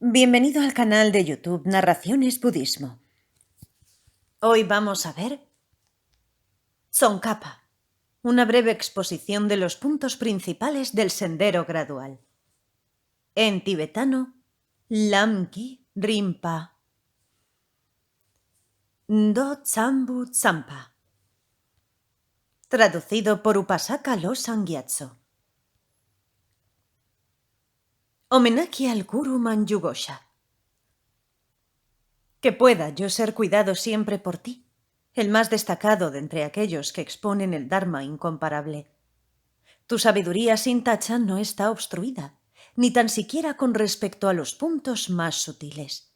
Bienvenido al canal de YouTube Narraciones Budismo. Hoy vamos a ver Tsongkhapa, una breve exposición de los puntos principales del sendero gradual. En tibetano, Lamki Rinpa Do Tsambu Tsampa, traducido por Upasaka Losang Gyatso. Homenaje al Guru Manjugosha. Que pueda yo ser cuidado siempre por ti, el más destacado de entre aquellos que exponen el Dharma incomparable. Tu sabiduría sin tacha no está obstruida, ni tan siquiera con respecto a los puntos más sutiles.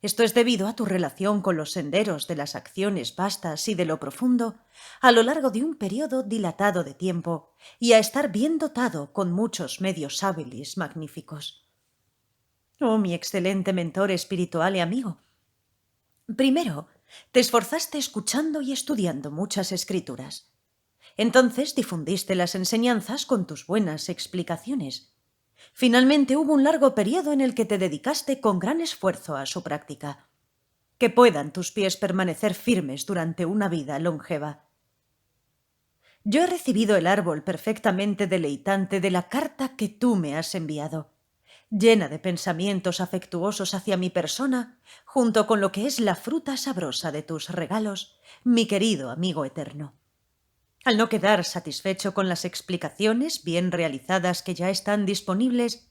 Esto es debido a tu relación con los senderos de las acciones vastas y de lo profundo a lo largo de un periodo dilatado de tiempo y a estar bien dotado con muchos medios hábiles magníficos. Oh, mi excelente mentor espiritual y amigo. Primero, te esforzaste escuchando y estudiando muchas escrituras. Entonces difundiste las enseñanzas con tus buenas explicaciones. Finalmente hubo un largo periodo en el que te dedicaste con gran esfuerzo a su práctica. Que puedan tus pies permanecer firmes durante una vida longeva. Yo he recibido el árbol perfectamente deleitante de la carta que tú me has enviado, llena de pensamientos afectuosos hacia mi persona, junto con lo que es la fruta sabrosa de tus regalos, mi querido amigo eterno. Al no quedar satisfecho con las explicaciones bien realizadas que ya están disponibles,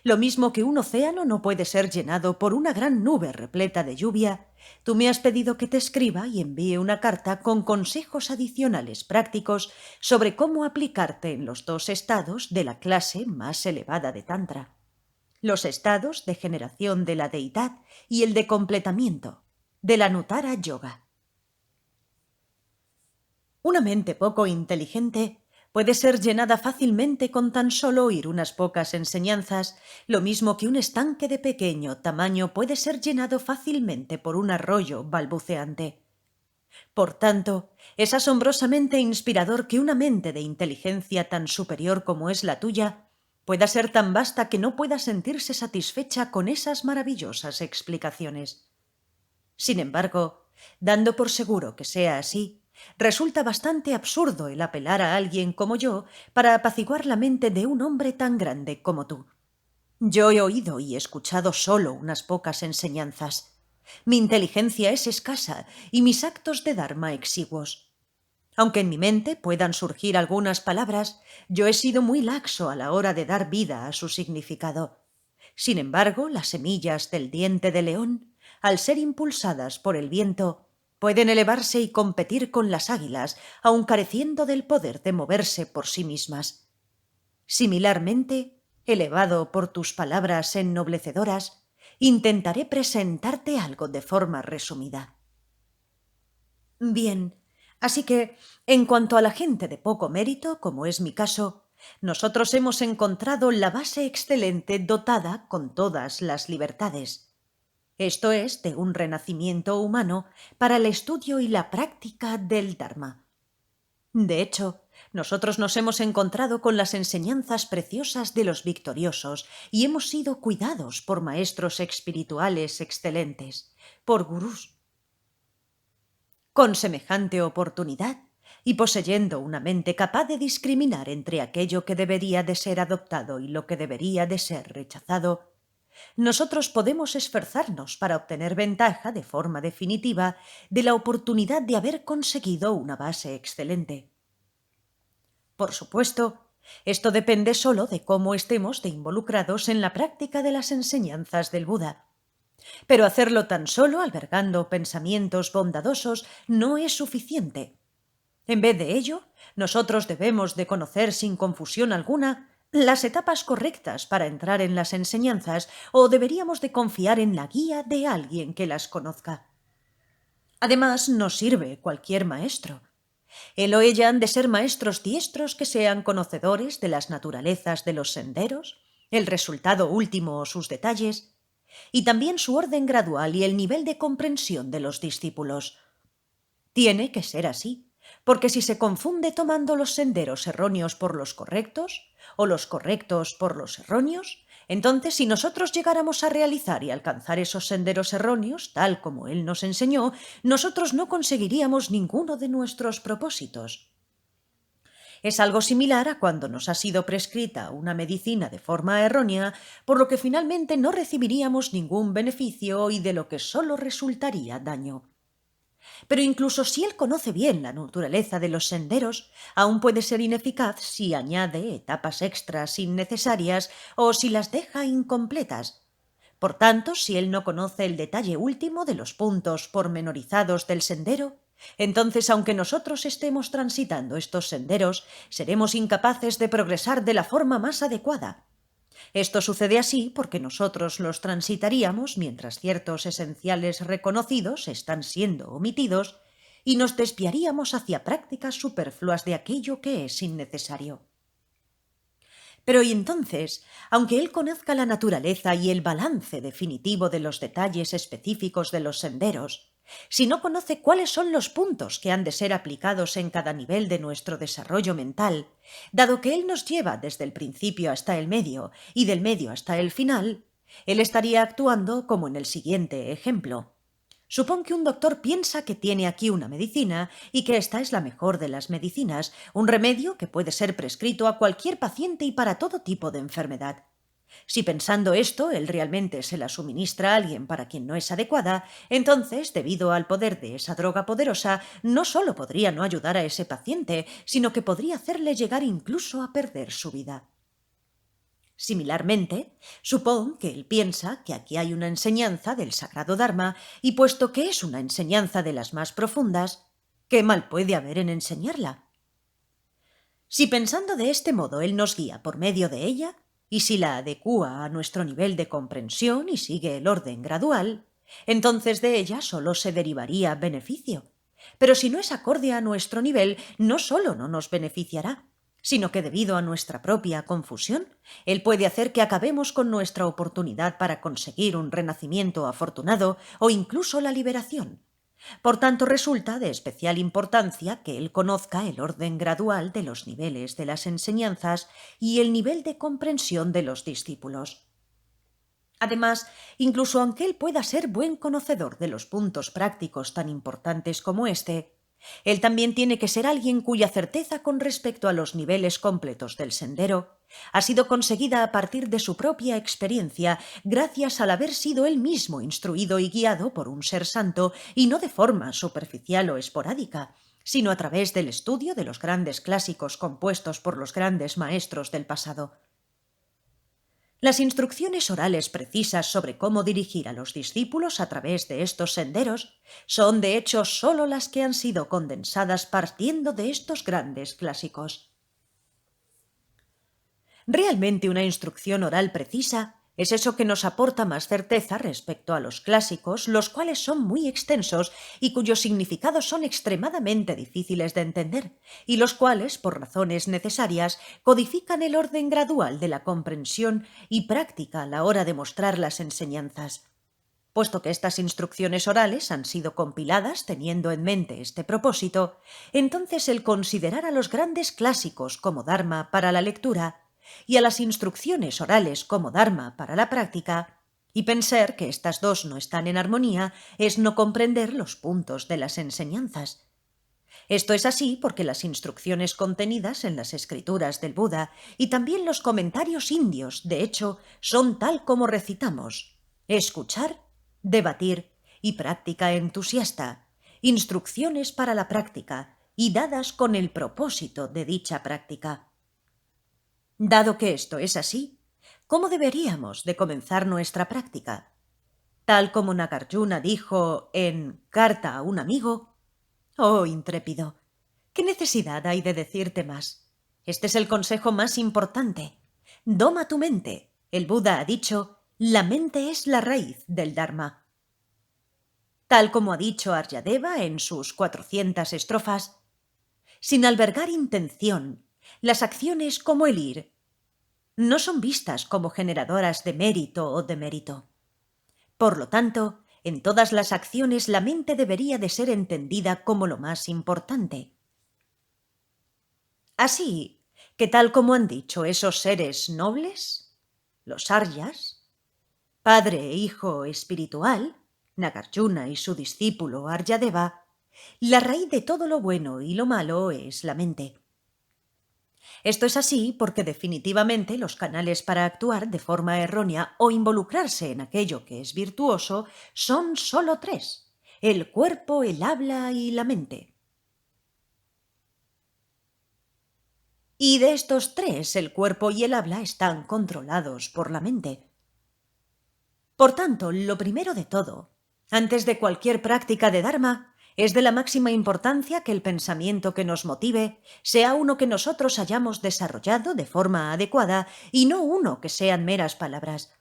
lo mismo que un océano no puede ser llenado por una gran nube repleta de lluvia, tú me has pedido que te escriba y envíe una carta con consejos adicionales prácticos sobre cómo aplicarte en los dos estados de la clase más elevada de Tantra. Los estados de generación de la deidad y el de completamiento, de la Nuttara Yoga. Una mente poco inteligente puede ser llenada fácilmente con tan solo oír unas pocas enseñanzas, lo mismo que un estanque de pequeño tamaño puede ser llenado fácilmente por un arroyo balbuceante. Por tanto, es asombrosamente inspirador que una mente de inteligencia tan superior como es la tuya pueda ser tan vasta que no pueda sentirse satisfecha con esas maravillosas explicaciones. Sin embargo, dando por seguro que sea así, resulta bastante absurdo el apelar a alguien como yo para apaciguar la mente de un hombre tan grande como tú. Yo he oído y escuchado solo unas pocas enseñanzas. Mi inteligencia es escasa y mis actos de dharma exiguos. Aunque en mi mente puedan surgir algunas palabras, yo he sido muy laxo a la hora de dar vida a su significado. Sin embargo, las semillas del diente de león, al ser impulsadas por el viento, pueden elevarse y competir con las águilas, aun careciendo del poder de moverse por sí mismas. Similarmente, elevado por tus palabras ennoblecedoras, intentaré presentarte algo de forma resumida. Bien, así que, en cuanto a la gente de poco mérito, como es mi caso, nosotros hemos encontrado la base excelente dotada con todas las libertades. Esto es, de un renacimiento humano para el estudio y la práctica del Dharma. De hecho, nosotros nos hemos encontrado con las enseñanzas preciosas de los victoriosos y hemos sido cuidados por maestros espirituales excelentes, por gurús. Con semejante oportunidad, y poseyendo una mente capaz de discriminar entre aquello que debería de ser adoptado y lo que debería de ser rechazado, nosotros podemos esforzarnos para obtener ventaja de forma definitiva de la oportunidad de haber conseguido una base excelente. Por supuesto, esto depende solo de cómo estemos de involucrados en la práctica de las enseñanzas del Buda. Pero hacerlo tan solo albergando pensamientos bondadosos no es suficiente. En vez de ello, nosotros debemos de conocer sin confusión alguna las etapas correctas para entrar en las enseñanzas o deberíamos de confiar en la guía de alguien que las conozca. Además, nos sirve cualquier maestro. Él o ella han de ser maestros diestros que sean conocedores de las naturalezas de los senderos, el resultado último o sus detalles, y también su orden gradual y el nivel de comprensión de los discípulos. Tiene que ser así, porque si se confunde tomando los senderos erróneos por los correctos, o los correctos por los erróneos, Entonces, si nosotros llegáramos a realizar y alcanzar esos senderos erróneos, tal como Él nos enseñó, nosotros no conseguiríamos ninguno de nuestros propósitos. Es algo similar a cuando nos ha sido prescrita una medicina de forma errónea, por lo que finalmente no recibiríamos ningún beneficio y de lo que solo resultaría daño. Pero incluso si él conoce bien la naturaleza de los senderos, aún puede ser ineficaz si añade etapas extras innecesarias o si las deja incompletas. Por tanto, si él no conoce el detalle último de los puntos pormenorizados del sendero, entonces, aunque nosotros estemos transitando estos senderos, seremos incapaces de progresar de la forma más adecuada. Esto sucede así porque nosotros los transitaríamos mientras ciertos esenciales reconocidos están siendo omitidos y nos desviaríamos hacia prácticas superfluas de aquello que es innecesario. Pero y entonces, aunque él conozca la naturaleza y el balance definitivo de los detalles específicos de los senderos, si no conoce cuáles son los puntos que han de ser aplicados en cada nivel de nuestro desarrollo mental, dado que él nos lleva desde el principio hasta el medio y del medio hasta el final, él estaría actuando como en el siguiente ejemplo. Supón que un doctor piensa que tiene aquí una medicina y que esta es la mejor de las medicinas, un remedio que puede ser prescrito a cualquier paciente y para todo tipo de enfermedad. Si pensando esto, él realmente se la suministra a alguien para quien no es adecuada, entonces, debido al poder de esa droga poderosa, no solo podría no ayudar a ese paciente, sino que podría hacerle llegar incluso a perder su vida. Similarmente, supón que él piensa que aquí hay una enseñanza del sagrado Dharma y puesto que es una enseñanza de las más profundas, ¿qué mal puede haber en enseñarla? Si pensando de este modo él nos guía por medio de ella, y si la adecúa a nuestro nivel de comprensión y sigue el orden gradual, entonces de ella solo se derivaría beneficio. Pero si no es acorde a nuestro nivel, no solo no nos beneficiará, sino que debido a nuestra propia confusión, él puede hacer que acabemos con nuestra oportunidad para conseguir un renacimiento afortunado o incluso la liberación. Por tanto, resulta de especial importancia que él conozca el orden gradual de los niveles de las enseñanzas y el nivel de comprensión de los discípulos. Además, incluso aunque él pueda ser buen conocedor de los puntos prácticos tan importantes como este, él también tiene que ser alguien cuya certeza con respecto a los niveles completos del sendero ha sido conseguida a partir de su propia experiencia, gracias al haber sido él mismo instruido y guiado por un ser santo, y no de forma superficial o esporádica, sino a través del estudio de los grandes clásicos compuestos por los grandes maestros del pasado. Las instrucciones orales precisas sobre cómo dirigir a los discípulos a través de estos senderos son, de hecho, sólo las que han sido condensadas partiendo de estos grandes clásicos. Realmente una instrucción oral precisa es eso que nos aporta más certeza respecto a los clásicos, los cuales son muy extensos y cuyos significados son extremadamente difíciles de entender, y los cuales, por razones necesarias, codifican el orden gradual de la comprensión y práctica a la hora de mostrar las enseñanzas. Puesto que estas instrucciones orales han sido compiladas teniendo en mente este propósito, entonces el considerar a los grandes clásicos como Dharma para la lectura y a las instrucciones orales como Dharma para la práctica, y pensar que estas dos no están en armonía, es no comprender los puntos de las enseñanzas. Esto es así porque las instrucciones contenidas en las escrituras del Buda y también los comentarios indios, de hecho, son tal como recitamos: escuchar, debatir y práctica entusiasta, instrucciones para la práctica y dadas con el propósito de dicha práctica. Dado que esto es así, ¿cómo deberíamos de comenzar nuestra práctica? Tal como Nagarjuna dijo en Carta a un amigo: «Oh, intrépido, ¿qué necesidad hay de decirte más? Este es el consejo más importante. Doma tu mente. El Buda ha dicho, la mente es la raíz del Dharma». Tal como ha dicho Aryadeva en sus 400 estrofas, sin albergar intención, las acciones como el ir no son vistas como generadoras de mérito o demérito. Por lo tanto, en todas las acciones la mente debería de ser entendida como lo más importante. Así que, tal como han dicho esos seres nobles, los Aryas, padre e hijo espiritual, Nagarjuna y su discípulo Aryadeva, la raíz de todo lo bueno y lo malo es la mente. Esto es así porque definitivamente los canales para actuar de forma errónea o involucrarse en aquello que es virtuoso son solo tres: el cuerpo, el habla y la mente. Y de estos tres, el cuerpo y el habla están controlados por la mente. Por tanto, lo primero de todo, antes de cualquier práctica de Dharma, es de la máxima importancia que el pensamiento que nos motive sea uno que nosotros hayamos desarrollado de forma adecuada y no uno que sean meras palabras.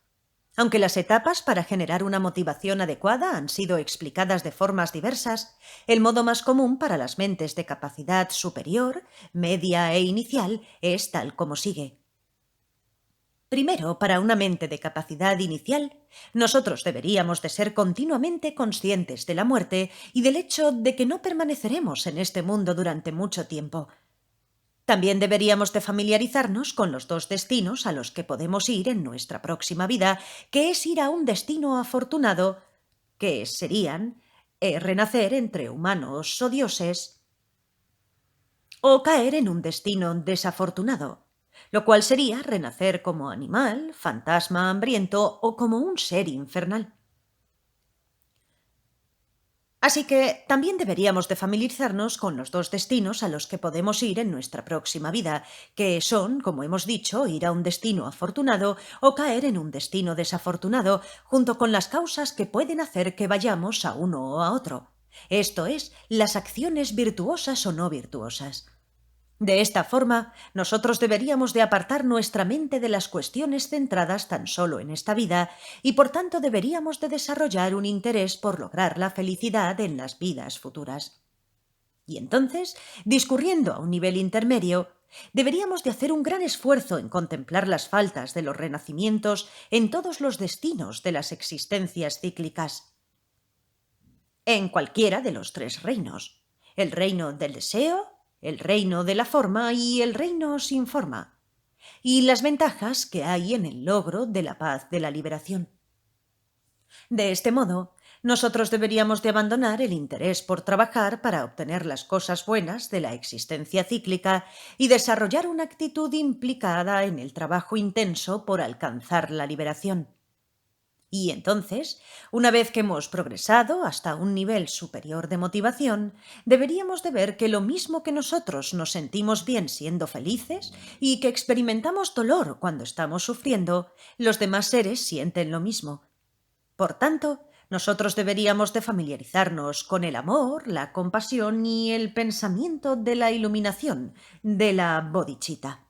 Aunque las etapas para generar una motivación adecuada han sido explicadas de formas diversas, el modo más común para las mentes de capacidad superior, media e inicial es tal como sigue. Primero, para una mente de capacidad inicial, nosotros deberíamos de ser continuamente conscientes de la muerte y del hecho de que no permaneceremos en este mundo durante mucho tiempo. También deberíamos de familiarizarnos con los dos destinos a los que podemos ir en nuestra próxima vida, que es ir a un destino afortunado, que serían renacer entre humanos o dioses, o caer en un destino desafortunado, lo cual sería renacer como animal, fantasma hambriento o como un ser infernal. Así que también deberíamos de familiarizarnos con los dos destinos a los que podemos ir en nuestra próxima vida, que son, como hemos dicho, ir a un destino afortunado o caer en un destino desafortunado, junto con las causas que pueden hacer que vayamos a uno o a otro. Esto es, las acciones virtuosas o no virtuosas. De esta forma, nosotros deberíamos de apartar nuestra mente de las cuestiones centradas tan solo en esta vida y por tanto deberíamos de desarrollar un interés por lograr la felicidad en las vidas futuras. Y entonces, discurriendo a un nivel intermedio, deberíamos de hacer un gran esfuerzo en contemplar las faltas de los renacimientos en todos los destinos de las existencias cíclicas, en cualquiera de los tres reinos: el reino del deseo, el reino de la forma y el reino sin forma, y las ventajas que hay en el logro de la paz de la liberación. De este modo, nosotros deberíamos de abandonar el interés por trabajar para obtener las cosas buenas de la existencia cíclica y desarrollar una actitud implicada en el trabajo intenso por alcanzar la liberación. Y entonces, una vez que hemos progresado hasta un nivel superior de motivación, deberíamos de ver que lo mismo que nosotros nos sentimos bien siendo felices y que experimentamos dolor cuando estamos sufriendo, los demás seres sienten lo mismo. Por tanto, nosotros deberíamos de familiarizarnos con el amor, la compasión y el pensamiento de la iluminación, de la bodhicitta.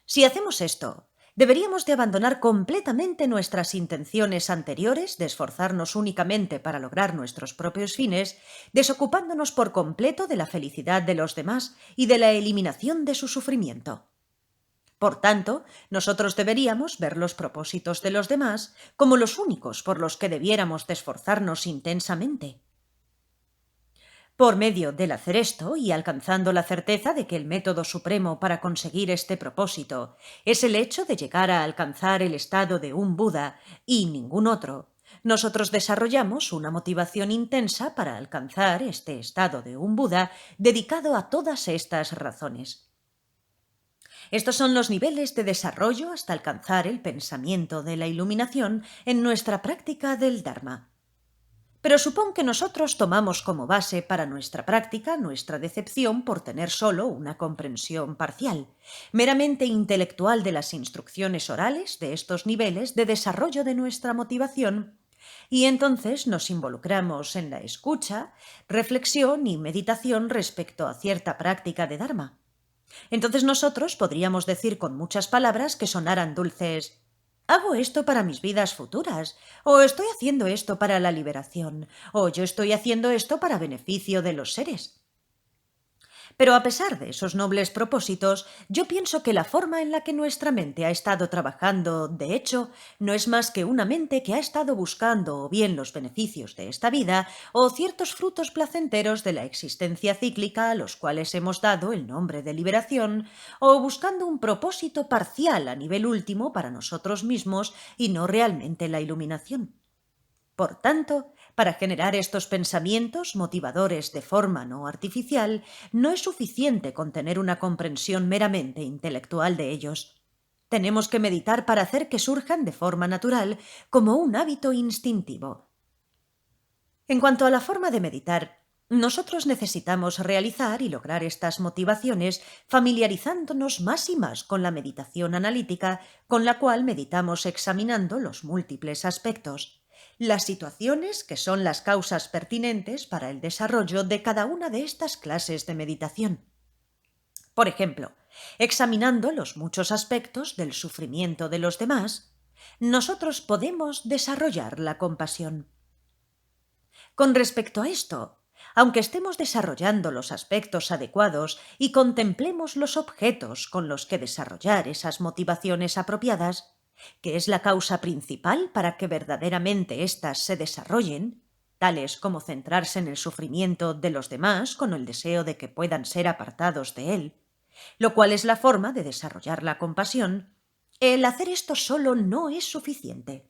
Si hacemos esto, deberíamos de abandonar completamente nuestras intenciones anteriores de esforzarnos únicamente para lograr nuestros propios fines, desocupándonos por completo de la felicidad de los demás y de la eliminación de su sufrimiento. Por tanto, nosotros deberíamos ver los propósitos de los demás como los únicos por los que debiéramos de esforzarnos intensamente. Por medio del hacer esto y alcanzando la certeza de que el método supremo para conseguir este propósito es el hecho de llegar a alcanzar el estado de un Buda y ningún otro, nosotros desarrollamos una motivación intensa para alcanzar este estado de un Buda dedicado a todas estas razones. Estos son los niveles de desarrollo hasta alcanzar el pensamiento de la iluminación en nuestra práctica del Dharma. Pero supón que nosotros tomamos como base para nuestra práctica nuestra decepción por tener solo una comprensión parcial, meramente intelectual de las instrucciones orales de estos niveles de desarrollo de nuestra motivación, y entonces nos involucramos en la escucha, reflexión y meditación respecto a cierta práctica de Dharma. Entonces nosotros podríamos decir con muchas palabras que sonaran dulces: hago esto para mis vidas futuras, o estoy haciendo esto para la liberación, o yo estoy haciendo esto para beneficio de los seres. Pero a pesar de esos nobles propósitos, yo pienso que la forma en la que nuestra mente ha estado trabajando, de hecho, no es más que una mente que ha estado buscando o bien los beneficios de esta vida o ciertos frutos placenteros de la existencia cíclica a los cuales hemos dado el nombre de liberación, o buscando un propósito parcial a nivel último para nosotros mismos y no realmente la iluminación. Por tanto, para generar estos pensamientos motivadores de forma no artificial, no es suficiente con tener una comprensión meramente intelectual de ellos. Tenemos que meditar para hacer que surjan de forma natural, como un hábito instintivo. En cuanto a la forma de meditar, nosotros necesitamos realizar y lograr estas motivaciones familiarizándonos más y más con la meditación analítica, con la cual meditamos examinando los múltiples aspectos, las situaciones que son las causas pertinentes para el desarrollo de cada una de estas clases de meditación. Por ejemplo, examinando los muchos aspectos del sufrimiento de los demás, nosotros podemos desarrollar la compasión. Con respecto a esto, aunque estemos desarrollando los aspectos adecuados y contemplemos los objetos con los que desarrollar esas motivaciones apropiadas, que es la causa principal para que verdaderamente éstas se desarrollen, tales como centrarse en el sufrimiento de los demás con el deseo de que puedan ser apartados de él, lo cual es la forma de desarrollar la compasión, el hacer esto solo no es suficiente.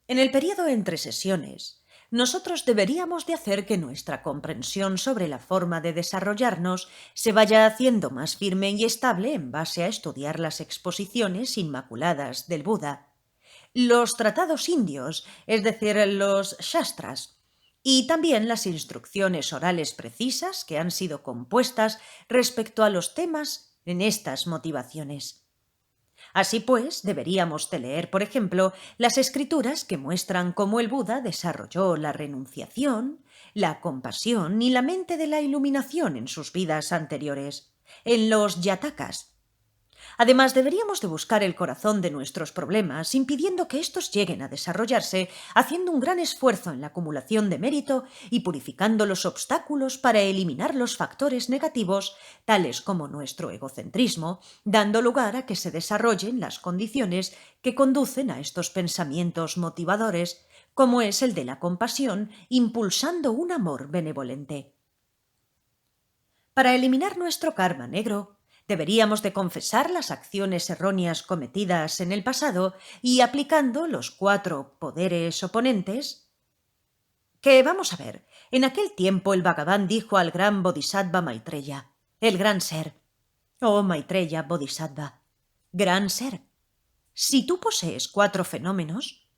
En el periodo entre sesiones, nosotros deberíamos de hacer que nuestra comprensión sobre la forma de desarrollarnos se vaya haciendo más firme y estable en base a estudiar las exposiciones inmaculadas del Buda, los tratados indios, es decir, los shastras, y también las instrucciones orales precisas que han sido compuestas respecto a los temas en estas motivaciones. Así pues, deberíamos de leer, por ejemplo, las escrituras que muestran cómo el Buda desarrolló la renunciación, la compasión y la mente de la iluminación en sus vidas anteriores, en los yatakas. Además, deberíamos de buscar el corazón de nuestros problemas, impidiendo que éstos lleguen a desarrollarse, haciendo un gran esfuerzo en la acumulación de mérito y purificando los obstáculos para eliminar los factores negativos, tales como nuestro egocentrismo, dando lugar a que se desarrollen las condiciones que conducen a estos pensamientos motivadores, como es el de la compasión, impulsando un amor benevolente. Para eliminar nuestro karma negro, deberíamos de confesar las acciones erróneas cometidas en el pasado y aplicando los 4 poderes oponentes. Que vamos a ver, en aquel tiempo el Bhagavan dijo al gran Bodhisattva Maitreya, el gran ser: «Oh Maitreya Bodhisattva, gran ser, si tú posees 4 fenómenos,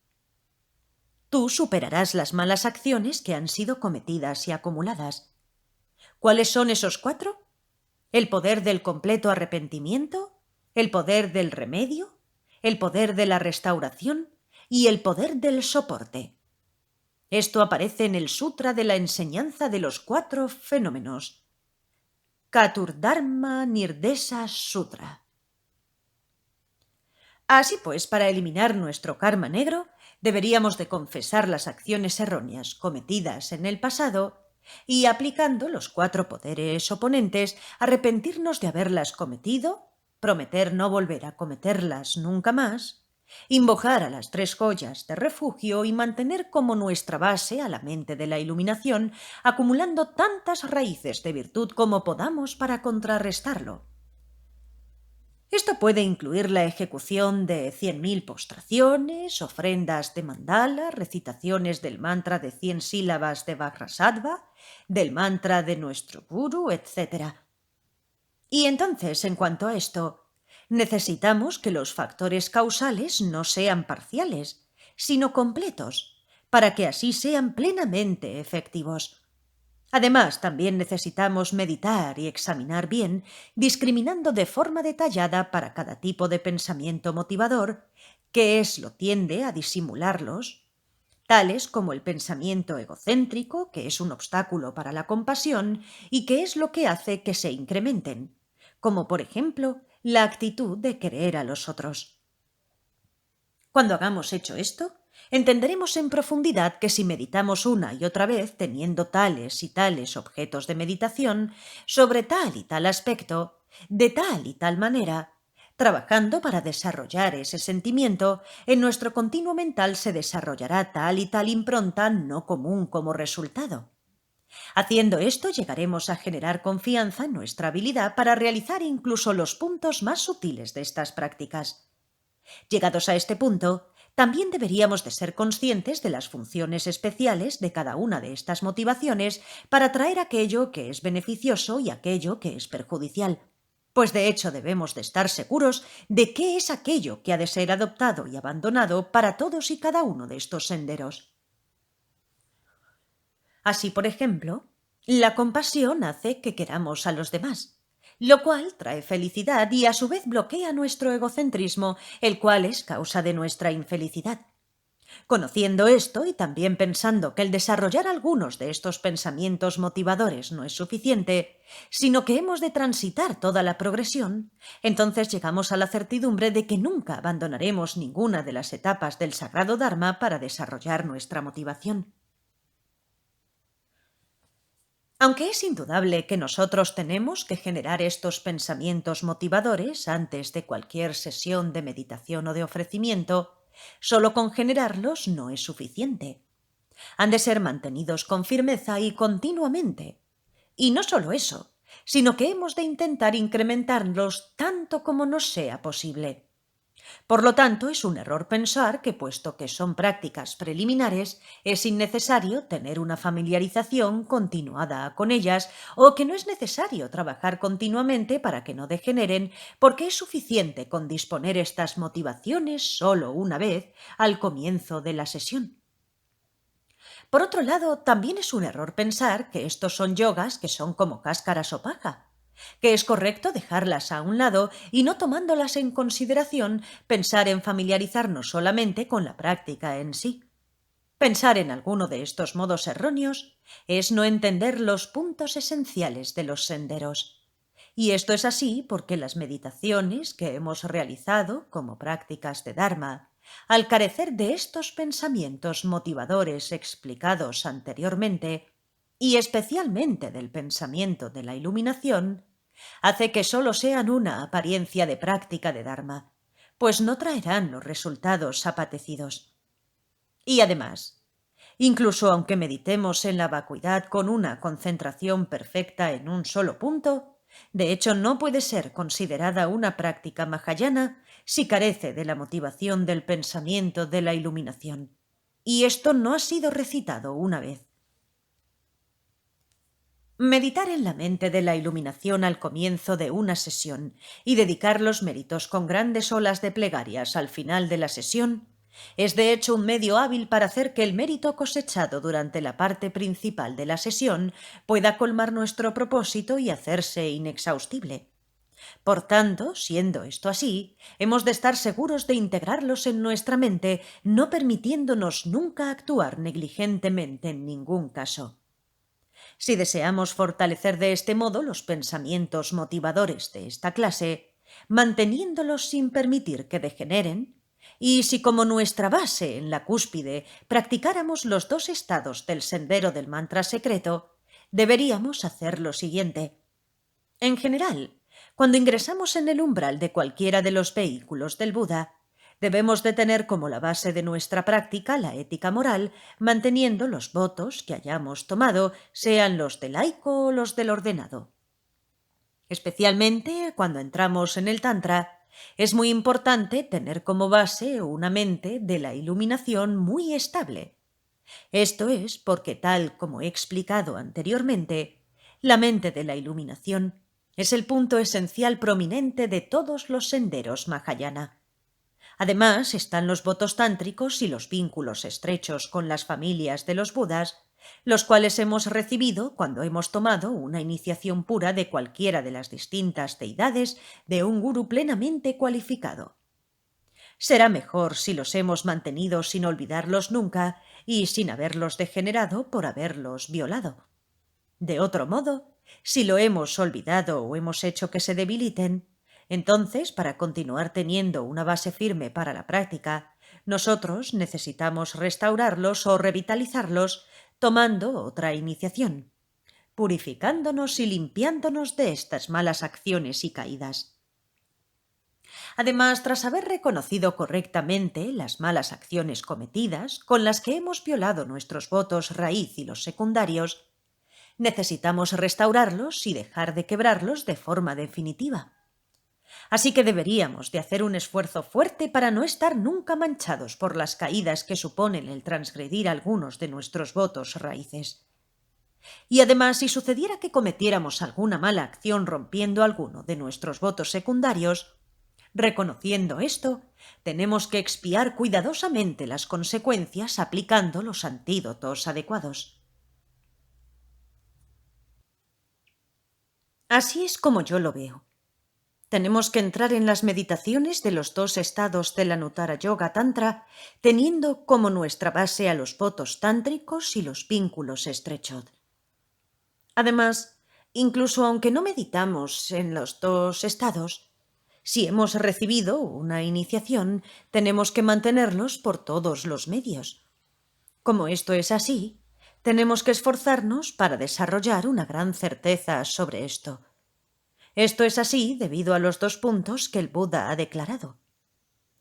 tú superarás las malas acciones que han sido cometidas y acumuladas. ¿Cuáles son esos 4? El poder del completo arrepentimiento, el poder del remedio, el poder de la restauración y el poder del soporte. Esto aparece en el Sutra de la enseñanza de los 4 fenómenos, Katurdharma Nirdesa Sutra. Así pues, para eliminar nuestro karma negro, deberíamos de confesar las acciones erróneas cometidas en el pasado y, aplicando los 4 poderes oponentes, arrepentirnos de haberlas cometido, prometer no volver a cometerlas nunca más, invocar a las 3 joyas de refugio y mantener como nuestra base a la mente de la iluminación, acumulando tantas raíces de virtud como podamos para contrarrestarlo. Esto puede incluir la ejecución de 100.000 postraciones, ofrendas de mandala, recitaciones del mantra de 100 sílabas de Vajrasattva, del mantra de nuestro guru, etc. Y entonces, en cuanto a esto, necesitamos que los factores causales no sean parciales, sino completos, para que así sean plenamente efectivos. Además, también necesitamos meditar y examinar bien, discriminando de forma detallada para cada tipo de pensamiento motivador, qué es lo tiende a disimularlos, tales como el pensamiento egocéntrico, que es un obstáculo para la compasión, y qué es lo que hace que se incrementen, como por ejemplo la actitud de querer a los otros. Cuando hagamos hecho esto, Entenderemos en profundidad que si meditamos una y otra vez teniendo tales y tales objetos de meditación sobre tal y tal aspecto, de tal y tal manera, trabajando para desarrollar ese sentimiento, en nuestro continuo mental se desarrollará tal y tal impronta no común como resultado. Haciendo esto llegaremos a generar confianza en nuestra habilidad para realizar incluso los puntos más sutiles de estas prácticas. Llegados a este punto, también deberíamos de ser conscientes de las funciones especiales de cada una de estas motivaciones para atraer aquello que es beneficioso y aquello que es perjudicial. Pues de hecho debemos de estar seguros de qué es aquello que ha de ser adoptado y abandonado para todos y cada uno de estos senderos. Así, por ejemplo, la compasión hace que queramos a los demás, lo cual trae felicidad y a su vez bloquea nuestro egocentrismo, el cual es causa de nuestra infelicidad. Conociendo esto y también pensando que el desarrollar algunos de estos pensamientos motivadores no es suficiente, sino que hemos de transitar toda la progresión, entonces llegamos a la certidumbre de que nunca abandonaremos ninguna de las etapas del sagrado Dharma para desarrollar nuestra motivación. Aunque es indudable que nosotros tenemos que generar estos pensamientos motivadores antes de cualquier sesión de meditación o de ofrecimiento, solo con generarlos no es suficiente. Han de ser mantenidos con firmeza y continuamente. Y no solo eso, sino que hemos de intentar incrementarlos tanto como nos sea posible. Por lo tanto, es un error pensar que, puesto que son prácticas preliminares, es innecesario tener una familiarización continuada con ellas o que no es necesario trabajar continuamente para que no degeneren, porque es suficiente con disponer estas motivaciones solo una vez al comienzo de la sesión. Por otro lado, también es un error pensar que estos son yogas que son como cáscaras o paja, que es correcto dejarlas a un lado y no tomándolas en consideración, pensar en familiarizarnos solamente con la práctica en sí. Pensar en alguno de estos modos erróneos es no entender los puntos esenciales de los senderos. Y esto es así porque las meditaciones que hemos realizado como prácticas de Dharma, al carecer de estos pensamientos motivadores explicados anteriormente, y especialmente del pensamiento de la iluminación, hace que sólo sean una apariencia de práctica de Dharma, pues no traerán los resultados apetecidos. Y además, incluso aunque meditemos en la vacuidad con una concentración perfecta en un solo punto, de hecho no puede ser considerada una práctica mahayana si carece de la motivación del pensamiento de la iluminación. Y esto no ha sido recitado una vez. Meditar en la mente de la iluminación al comienzo de una sesión y dedicar los méritos con grandes olas de plegarias al final de la sesión es de hecho un medio hábil para hacer que el mérito cosechado durante la parte principal de la sesión pueda colmar nuestro propósito y hacerse inexhaustible. Por tanto, siendo esto así, hemos de estar seguros de integrarlos en nuestra mente, no permitiéndonos nunca actuar negligentemente en ningún caso. Si deseamos fortalecer de este modo los pensamientos motivadores de esta clase, manteniéndolos sin permitir que degeneren, y si como nuestra base en la cúspide practicáramos los dos estados del sendero del mantra secreto, deberíamos hacer lo siguiente. En general, cuando ingresamos en el umbral de cualquiera de los vehículos del Buda, debemos de tener como la base de nuestra práctica la ética moral, manteniendo los votos que hayamos tomado, sean los del laico o los del ordenado. Especialmente cuando entramos en el Tantra, es muy importante tener como base una mente de la iluminación muy estable. Esto es porque, tal como he explicado anteriormente, la mente de la iluminación es el punto esencial prominente de todos los senderos Mahayana. Además están los votos tántricos y los vínculos estrechos con las familias de los Budas, los cuales hemos recibido cuando hemos tomado una iniciación pura de cualquiera de las distintas deidades de un gurú plenamente cualificado. Será mejor si los hemos mantenido sin olvidarlos nunca y sin haberlos degenerado por haberlos violado. De otro modo, si lo hemos olvidado o hemos hecho que se debiliten, entonces, para continuar teniendo una base firme para la práctica, Nosotros necesitamos restaurarlos o revitalizarlos tomando otra iniciación, purificándonos y limpiándonos de estas malas acciones y caídas. Además, tras haber reconocido correctamente las malas acciones cometidas con las que hemos violado nuestros votos raíz y los secundarios, necesitamos restaurarlos y dejar de quebrarlos de forma definitiva. Así que deberíamos de hacer un esfuerzo fuerte para no estar nunca manchados por las caídas que suponen el transgredir algunos de nuestros votos raíces. Y además, si sucediera que cometiéramos alguna mala acción rompiendo alguno de nuestros votos secundarios, reconociendo esto, tenemos que expiar cuidadosamente las consecuencias aplicando los antídotos adecuados. Así es como yo lo veo. Tenemos que entrar en las meditaciones de los 2 estados de la Anuttara Yoga Tantra, teniendo como nuestra base a los votos tántricos y los vínculos estrechos. Además, incluso aunque no meditamos en los 2 estados, si hemos recibido una iniciación, tenemos que mantenerlos por todos los medios. Como esto es así, tenemos que esforzarnos para desarrollar una gran certeza sobre esto. Esto es así debido a los 2 puntos que el Buda ha declarado.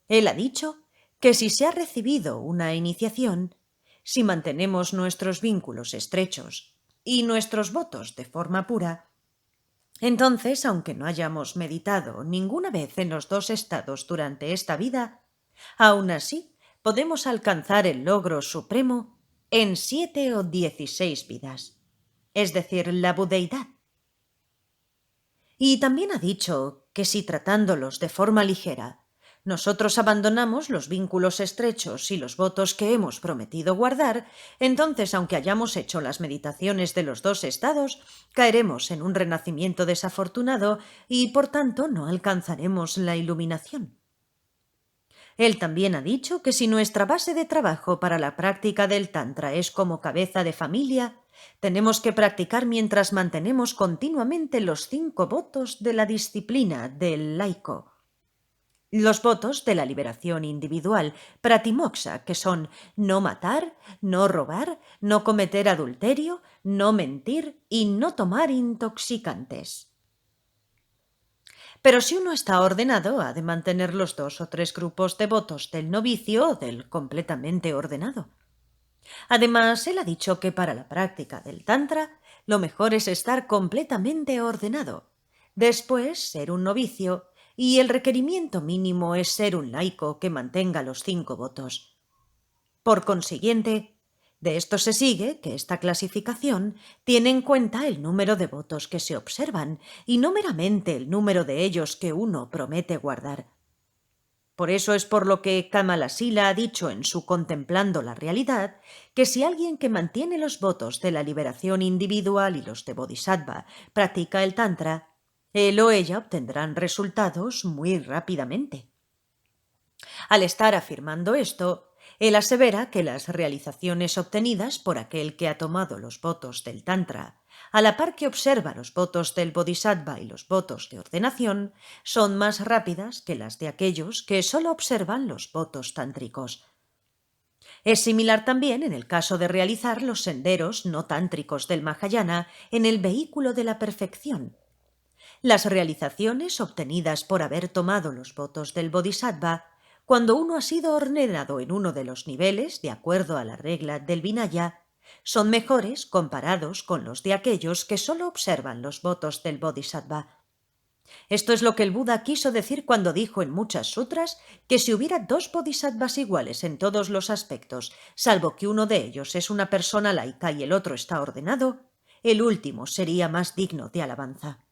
Él ha dicho que si se ha recibido una iniciación, si mantenemos nuestros vínculos estrechos y nuestros votos de forma pura, entonces, aunque no hayamos meditado ninguna vez en los 2 estados durante esta vida, aún así podemos alcanzar el logro supremo en 7 o 16 vidas, es decir, la budeidad. Y también ha dicho que si tratándolos de forma ligera, nosotros abandonamos los vínculos estrechos y los votos que hemos prometido guardar, entonces, aunque hayamos hecho las meditaciones de los 2 estados, caeremos en un renacimiento desafortunado y, por tanto, no alcanzaremos la iluminación. Él también ha dicho que si nuestra base de trabajo para la práctica del Tantra es como cabeza de familia, tenemos que practicar mientras mantenemos continuamente los 5 votos de la disciplina del laico. Los votos de la liberación individual, pratimoksha, que son no matar, no robar, no cometer adulterio, no mentir y no tomar intoxicantes. Pero si uno está ordenado, ha de mantener los 2 o 3 grupos de votos del novicio o del completamente ordenado. Además, él ha dicho que para la práctica del Tantra, lo mejor es estar completamente ordenado, después ser un novicio, y el requerimiento mínimo es ser un laico que mantenga los 5 votos. Por consiguiente, de esto se sigue que esta clasificación tiene en cuenta el número de votos que se observan y no meramente el número de ellos que uno promete guardar. Por eso es por lo que Kamalasila ha dicho en su Contemplando la Realidad que si alguien que mantiene los votos de la liberación individual y los de Bodhisattva practica el Tantra, él o ella obtendrán resultados muy rápidamente. Al estar afirmando esto, él asevera que las realizaciones obtenidas por aquel que ha tomado los votos del Tantra, a la par que observa los votos del Bodhisattva y los votos de ordenación, son más rápidas que las de aquellos que solo observan los votos tántricos. Es similar también en el caso de realizar los senderos no tántricos del Mahayana en el vehículo de la perfección. Las realizaciones obtenidas por haber tomado los votos del Bodhisattva, cuando uno ha sido ordenado en uno de los niveles de acuerdo a la regla del Vinaya, son mejores comparados con los de aquellos que solo observan los votos del Bodhisattva. Esto es lo que el Buda quiso decir cuando dijo en muchas sutras que si hubiera 2 bodhisattvas iguales en todos los aspectos, salvo que uno de ellos es una persona laica y el otro está ordenado, el último sería más digno de alabanza.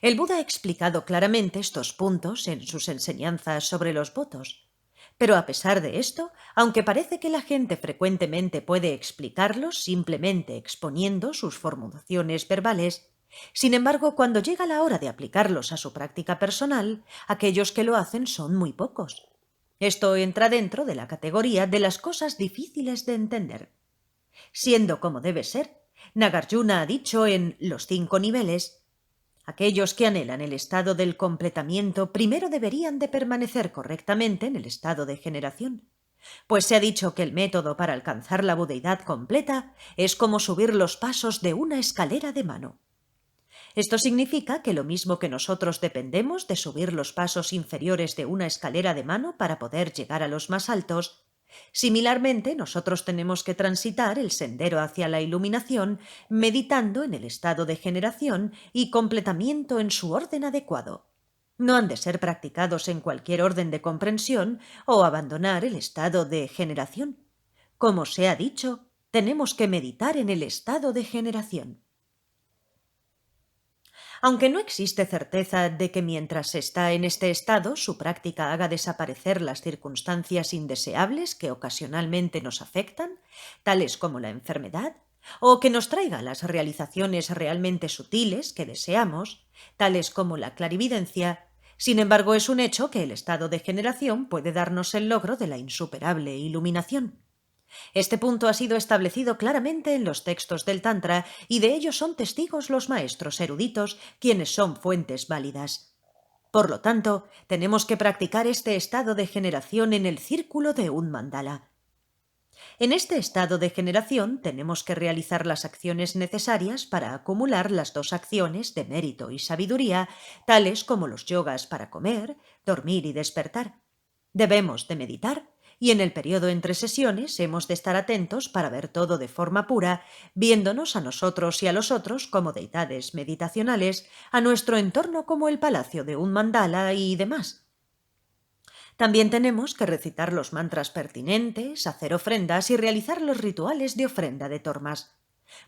El Buda ha explicado claramente estos puntos en sus enseñanzas sobre los votos. Pero a pesar de esto, aunque parece que la gente frecuentemente puede explicarlos simplemente exponiendo sus formulaciones verbales, sin embargo, cuando llega la hora de aplicarlos a su práctica personal, aquellos que lo hacen son muy pocos. Esto entra dentro de la categoría de las cosas difíciles de entender. Siendo como debe ser, Nagarjuna ha dicho en Los 5 niveles: Aquellos que anhelan el estado del completamiento primero deberían de permanecer correctamente en el estado de generación, pues se ha dicho que el método para alcanzar la budeidad completa es como subir los pasos de una escalera de mano. Esto significa que lo mismo que nosotros dependemos de subir los pasos inferiores de una escalera de mano para poder llegar a los más altos, similarmente nosotros tenemos que transitar el sendero hacia la iluminación meditando en el estado de generación y completamiento en su orden adecuado. No han de ser practicados en cualquier orden de comprensión o abandonar el estado de generación. Como se ha dicho, tenemos que meditar en el estado de generación. Aunque no existe certeza de que mientras está en este estado su práctica haga desaparecer las circunstancias indeseables que ocasionalmente nos afectan, tales como la enfermedad, o que nos traiga las realizaciones realmente sutiles que deseamos, tales como la clarividencia, sin embargo es un hecho que el estado de generación puede darnos el logro de la insuperable iluminación. Este punto ha sido establecido claramente en los textos del Tantra y de ello son testigos los maestros eruditos, quienes son fuentes válidas. Por lo tanto, tenemos que practicar este estado de generación en el círculo de un mandala. En este estado de generación tenemos que realizar las acciones necesarias para acumular las dos acciones de mérito y sabiduría, tales como los yogas para comer, dormir y despertar. Debemos de meditar y en el periodo entre sesiones hemos de estar atentos para ver todo de forma pura, viéndonos a nosotros y a los otros como deidades meditacionales, a nuestro entorno como el palacio de un mandala y demás. También tenemos que recitar los mantras pertinentes, hacer ofrendas y realizar los rituales de ofrenda de tormas.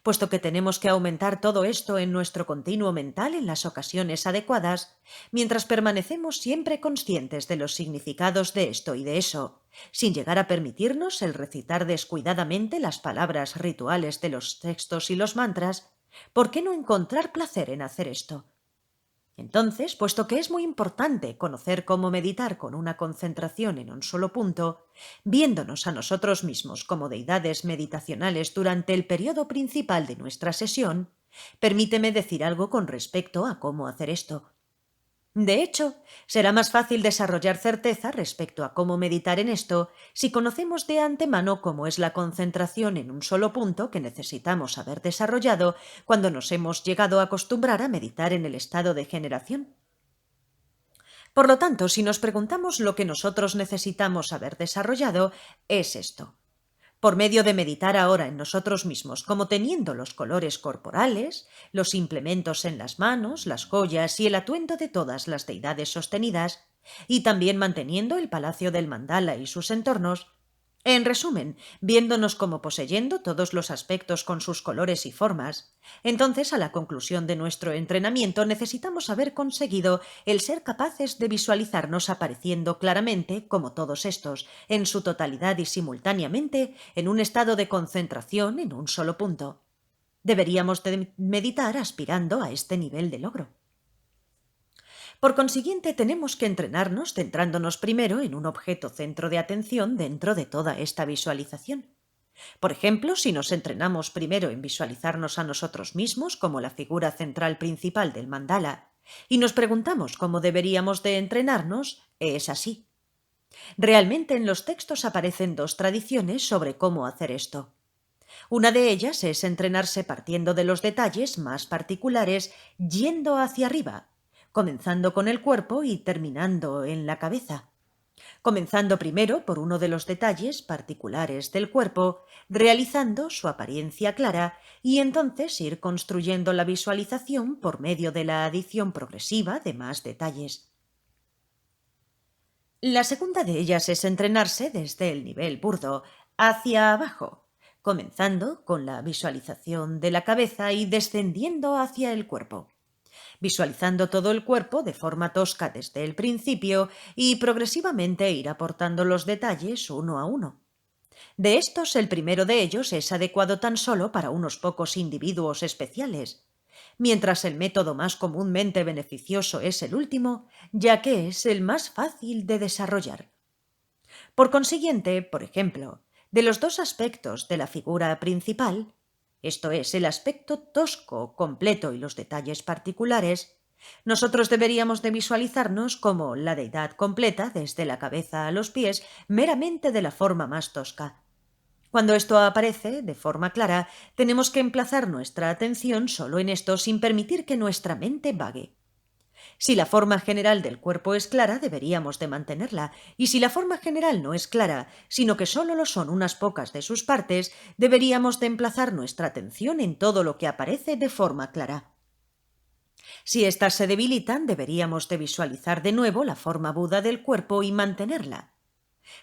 Puesto que tenemos que aumentar todo esto en nuestro continuo mental en las ocasiones adecuadas, mientras permanecemos siempre conscientes de los significados de esto y de eso, sin llegar a permitirnos el recitar descuidadamente las palabras rituales de los textos y los mantras, ¿por qué no encontrar placer en hacer esto? Entonces, puesto que es muy importante conocer cómo meditar con una concentración en un solo punto, viéndonos a nosotros mismos como deidades meditacionales durante el periodo principal de nuestra sesión, permíteme decir algo con respecto a cómo hacer esto. De hecho, será más fácil desarrollar certeza respecto a cómo meditar en esto si conocemos de antemano cómo es la concentración en un solo punto que necesitamos haber desarrollado cuando nos hemos llegado a acostumbrar a meditar en el estado de generación. Por lo tanto, si nos preguntamos lo que nosotros necesitamos haber desarrollado, es esto. Por medio de meditar ahora en nosotros mismos, como teniendo los colores corporales, los implementos en las manos, las joyas y el atuendo de todas las deidades sostenidas, y también manteniendo el palacio del mandala y sus entornos, en resumen, viéndonos como poseyendo todos los aspectos con sus colores y formas, entonces a la conclusión de nuestro entrenamiento necesitamos haber conseguido el ser capaces de visualizarnos apareciendo claramente, como todos estos, en su totalidad y simultáneamente, en un estado de concentración en un solo punto. Deberíamos de meditar aspirando a este nivel de logro. Por consiguiente, tenemos que entrenarnos centrándonos primero en un objeto centro de atención dentro de toda esta visualización. Por ejemplo, si nos entrenamos primero en visualizarnos a nosotros mismos como la figura central principal del mandala y nos preguntamos cómo deberíamos de entrenarnos, es así. Realmente en los textos aparecen dos tradiciones sobre cómo hacer esto. Una de ellas es entrenarse partiendo de los detalles más particulares yendo hacia arriba, comenzando con el cuerpo y terminando en la cabeza. Comenzando primero por uno de los detalles particulares del cuerpo, realizando su apariencia clara y entonces ir construyendo la visualización por medio de la adición progresiva de más detalles. La segunda de ellas es entrenarse desde el nivel burdo hacia abajo, comenzando con la visualización de la cabeza y descendiendo hacia el cuerpo, visualizando todo el cuerpo de forma tosca desde el principio y progresivamente ir aportando los detalles uno a uno. De estos, el primero de ellos es adecuado tan solo para unos pocos individuos especiales, mientras el método más comúnmente beneficioso es el último, ya que es el más fácil de desarrollar. Por consiguiente, por ejemplo, de los dos aspectos de la figura principal, esto es, el aspecto tosco, completo y los detalles particulares, Nosotros deberíamos de visualizarnos como la deidad completa, desde la cabeza a los pies, meramente de la forma más tosca. Cuando esto aparece de forma clara, tenemos que emplazar nuestra atención solo en esto sin permitir que nuestra mente vague. Si la forma general del cuerpo es clara, deberíamos de mantenerla, y si la forma general no es clara, sino que solo lo son unas pocas de sus partes, deberíamos de emplazar nuestra atención en todo lo que aparece de forma clara. Si éstas se debilitan, deberíamos de visualizar de nuevo la forma Buda del cuerpo y mantenerla.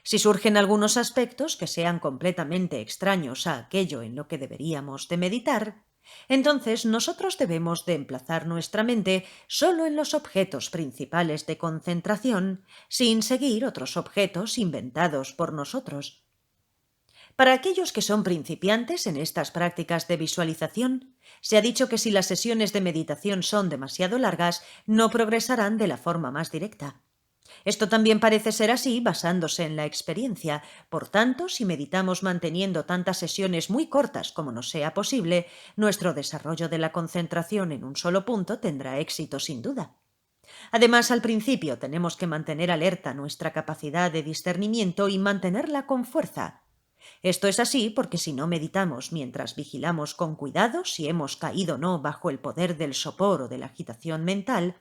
Si surgen algunos aspectos que sean completamente extraños a aquello en lo que deberíamos de meditar, entonces nosotros debemos de emplazar nuestra mente solo en los objetos principales de concentración, sin seguir otros objetos inventados por nosotros. Para aquellos que son principiantes en estas prácticas de visualización, se ha dicho que si las sesiones de meditación son demasiado largas, no progresarán de la forma más directa. Esto también parece ser así basándose en la experiencia. Por tanto, si meditamos manteniendo tantas sesiones muy cortas como nos sea posible, nuestro desarrollo de la concentración en un solo punto tendrá éxito sin duda. Además, al principio tenemos que mantener alerta nuestra capacidad de discernimiento y mantenerla con fuerza. Esto es así porque si no meditamos mientras vigilamos con cuidado si hemos caído o no bajo el poder del sopor o de la agitación mental,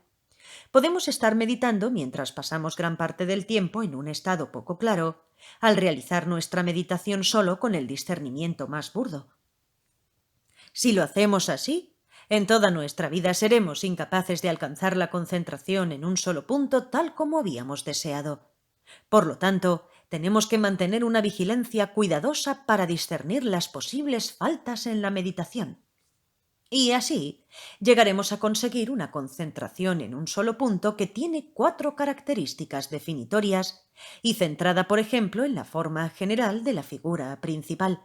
podemos estar meditando mientras pasamos gran parte del tiempo en un estado poco claro, al realizar nuestra meditación solo con el discernimiento más burdo. Si lo hacemos así, en toda nuestra vida seremos incapaces de alcanzar la concentración en un solo punto tal como habíamos deseado. Por lo tanto, tenemos que mantener una vigilancia cuidadosa para discernir las posibles faltas en la meditación. Y así llegaremos a conseguir una concentración en un solo punto que tiene 4 características definitorias y centrada, por ejemplo, en la forma general de la figura principal.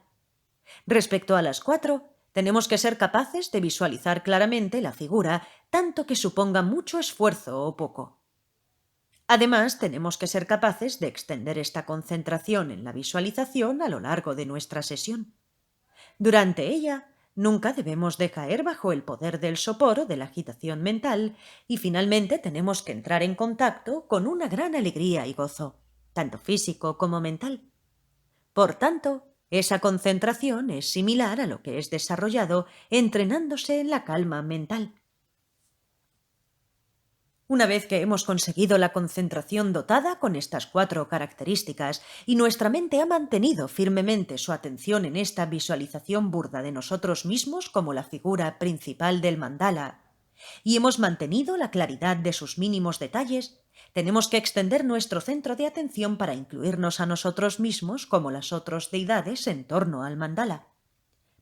Respecto a las 4, tenemos que ser capaces de visualizar claramente la figura, tanto que suponga mucho esfuerzo o poco. Además, tenemos que ser capaces de extender esta concentración en la visualización a lo largo de nuestra sesión. Durante ella, nunca debemos de caer bajo el poder del sopor o de la agitación mental y finalmente tenemos que entrar en contacto con una gran alegría y gozo, tanto físico como mental. Por tanto, esa concentración es similar a lo que es desarrollado entrenándose en la calma mental. Una vez que hemos conseguido la concentración dotada con estas 4 características y nuestra mente ha mantenido firmemente su atención en esta visualización burda de nosotros mismos como la figura principal del mandala, y hemos mantenido la claridad de sus mínimos detalles, tenemos que extender nuestro centro de atención para incluirnos a nosotros mismos como las otras deidades en torno al mandala.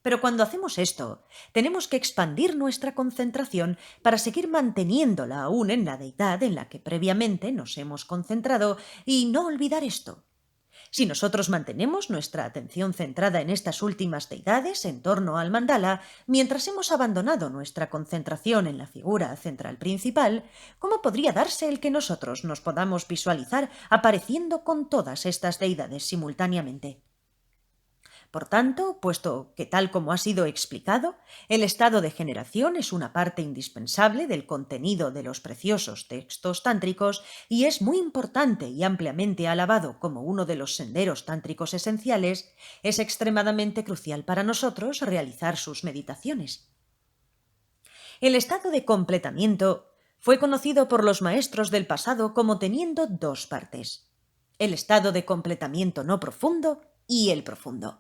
Pero cuando hacemos esto, tenemos que expandir nuestra concentración para seguir manteniéndola aún en la deidad en la que previamente nos hemos concentrado y no olvidar esto. Si nosotros mantenemos nuestra atención centrada en estas últimas deidades en torno al mandala, mientras hemos abandonado nuestra concentración en la figura central principal, ¿cómo podría darse el que nosotros nos podamos visualizar apareciendo con todas estas deidades simultáneamente? Por tanto, puesto que tal como ha sido explicado, el estado de generación es una parte indispensable del contenido de los preciosos textos tántricos y es muy importante y ampliamente alabado como uno de los senderos tántricos esenciales, es extremadamente crucial para nosotros realizar sus meditaciones. El estado de completamiento fue conocido por los maestros del pasado como teniendo 2 partes: el estado de completamiento no profundo y el profundo.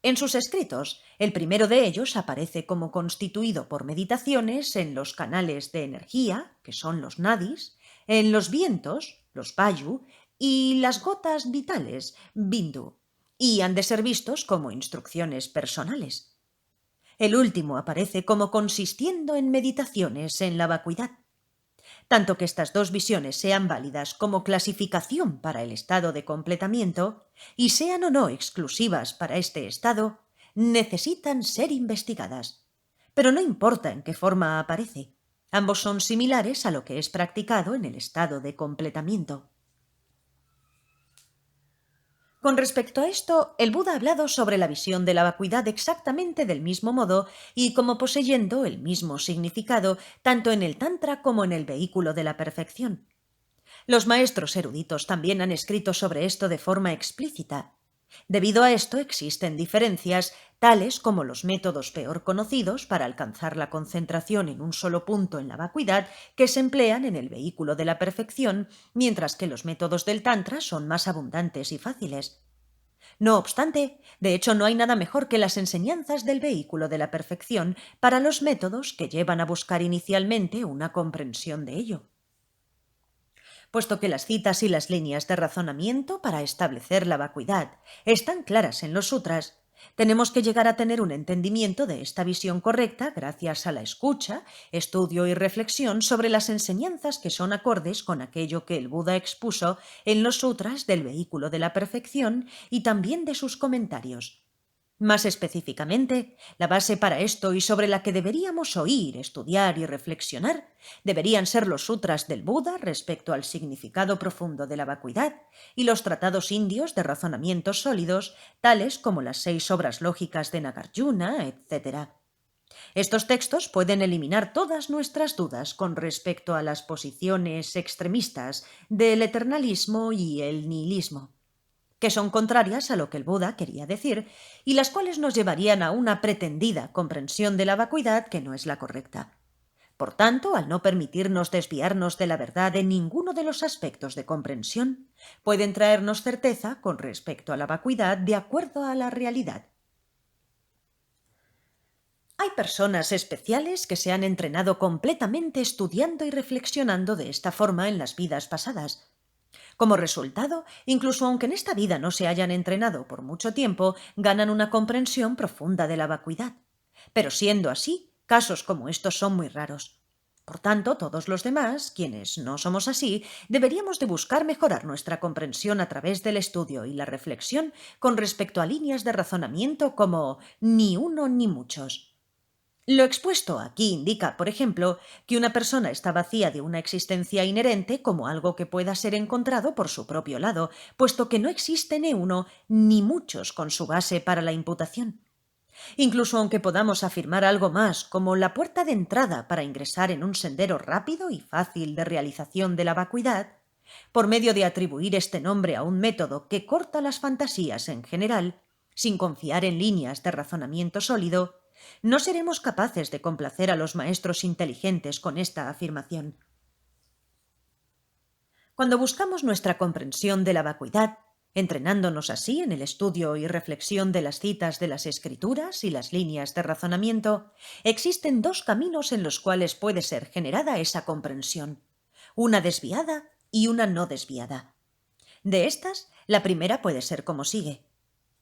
En sus escritos, el primero de ellos aparece como constituido por meditaciones en los canales de energía, que son los nadis, en los vientos, los vayu, y las gotas vitales, bindu, y han de ser vistos como instrucciones personales. El último aparece como consistiendo en meditaciones en la vacuidad. Tanto que estas 2 visiones sean válidas como clasificación para el estado de completamiento y sean o no exclusivas para este estado, necesitan ser investigadas. Pero no importa en qué forma aparece. Ambos son similares a lo que es practicado en el estado de completamiento. Con respecto a esto, el Buda ha hablado sobre la visión de la vacuidad exactamente del mismo modo y como poseyendo el mismo significado tanto en el Tantra como en el vehículo de la perfección. Los maestros eruditos también han escrito sobre esto de forma explícita. Debido a esto existen diferencias, tales como los métodos peor conocidos para alcanzar la concentración en un solo punto en la vacuidad que se emplean en el vehículo de la perfección, mientras que los métodos del Tantra son más abundantes y fáciles. No obstante, de hecho no hay nada mejor que las enseñanzas del vehículo de la perfección para los métodos que llevan a buscar inicialmente una comprensión de ello. Puesto que las citas y las líneas de razonamiento para establecer la vacuidad están claras en los sutras, tenemos que llegar a tener un entendimiento de esta visión correcta gracias a la escucha, estudio y reflexión sobre las enseñanzas que son acordes con aquello que el Buda expuso en los sutras del vehículo de la perfección y también de sus comentarios. Más específicamente, la base para esto y sobre la que deberíamos oír, estudiar y reflexionar deberían ser los sutras del Buda respecto al significado profundo de la vacuidad y los tratados indios de razonamientos sólidos, tales como las 6 obras lógicas de Nagarjuna, etc. Estos textos pueden eliminar todas nuestras dudas con respecto a las posiciones extremistas del eternalismo y el nihilismo, que son contrarias a lo que el Buda quería decir y las cuales nos llevarían a una pretendida comprensión de la vacuidad que no es la correcta. Por tanto, al no permitirnos desviarnos de la verdad en ninguno de los aspectos de comprensión, pueden traernos certeza con respecto a la vacuidad de acuerdo a la realidad. Hay personas especiales que se han entrenado completamente estudiando y reflexionando de esta forma en las vidas pasadas. Como resultado, incluso aunque en esta vida no se hayan entrenado por mucho tiempo, ganan una comprensión profunda de la vacuidad. Pero siendo así, casos como estos son muy raros. Por tanto, todos los demás, quienes no somos así, deberíamos de buscar mejorar nuestra comprensión a través del estudio y la reflexión con respecto a líneas de razonamiento como ni uno ni muchos. Lo expuesto aquí indica, por ejemplo, que una persona está vacía de una existencia inherente como algo que pueda ser encontrado por su propio lado, puesto que no existe ni uno ni muchos con su base para la imputación. Incluso aunque podamos afirmar algo más, como la puerta de entrada para ingresar en un sendero rápido y fácil de realización de la vacuidad, por medio de atribuir este nombre a un método que corta las fantasías en general, sin confiar en líneas de razonamiento sólido, no seremos capaces de complacer a los maestros inteligentes con esta afirmación. Cuando buscamos nuestra comprensión de la vacuidad, entrenándonos así en el estudio y reflexión de las citas de las escrituras y las líneas de razonamiento, existen 2 caminos en los cuales puede ser generada esa comprensión, una desviada y una no desviada. De estas, la primera puede ser como sigue.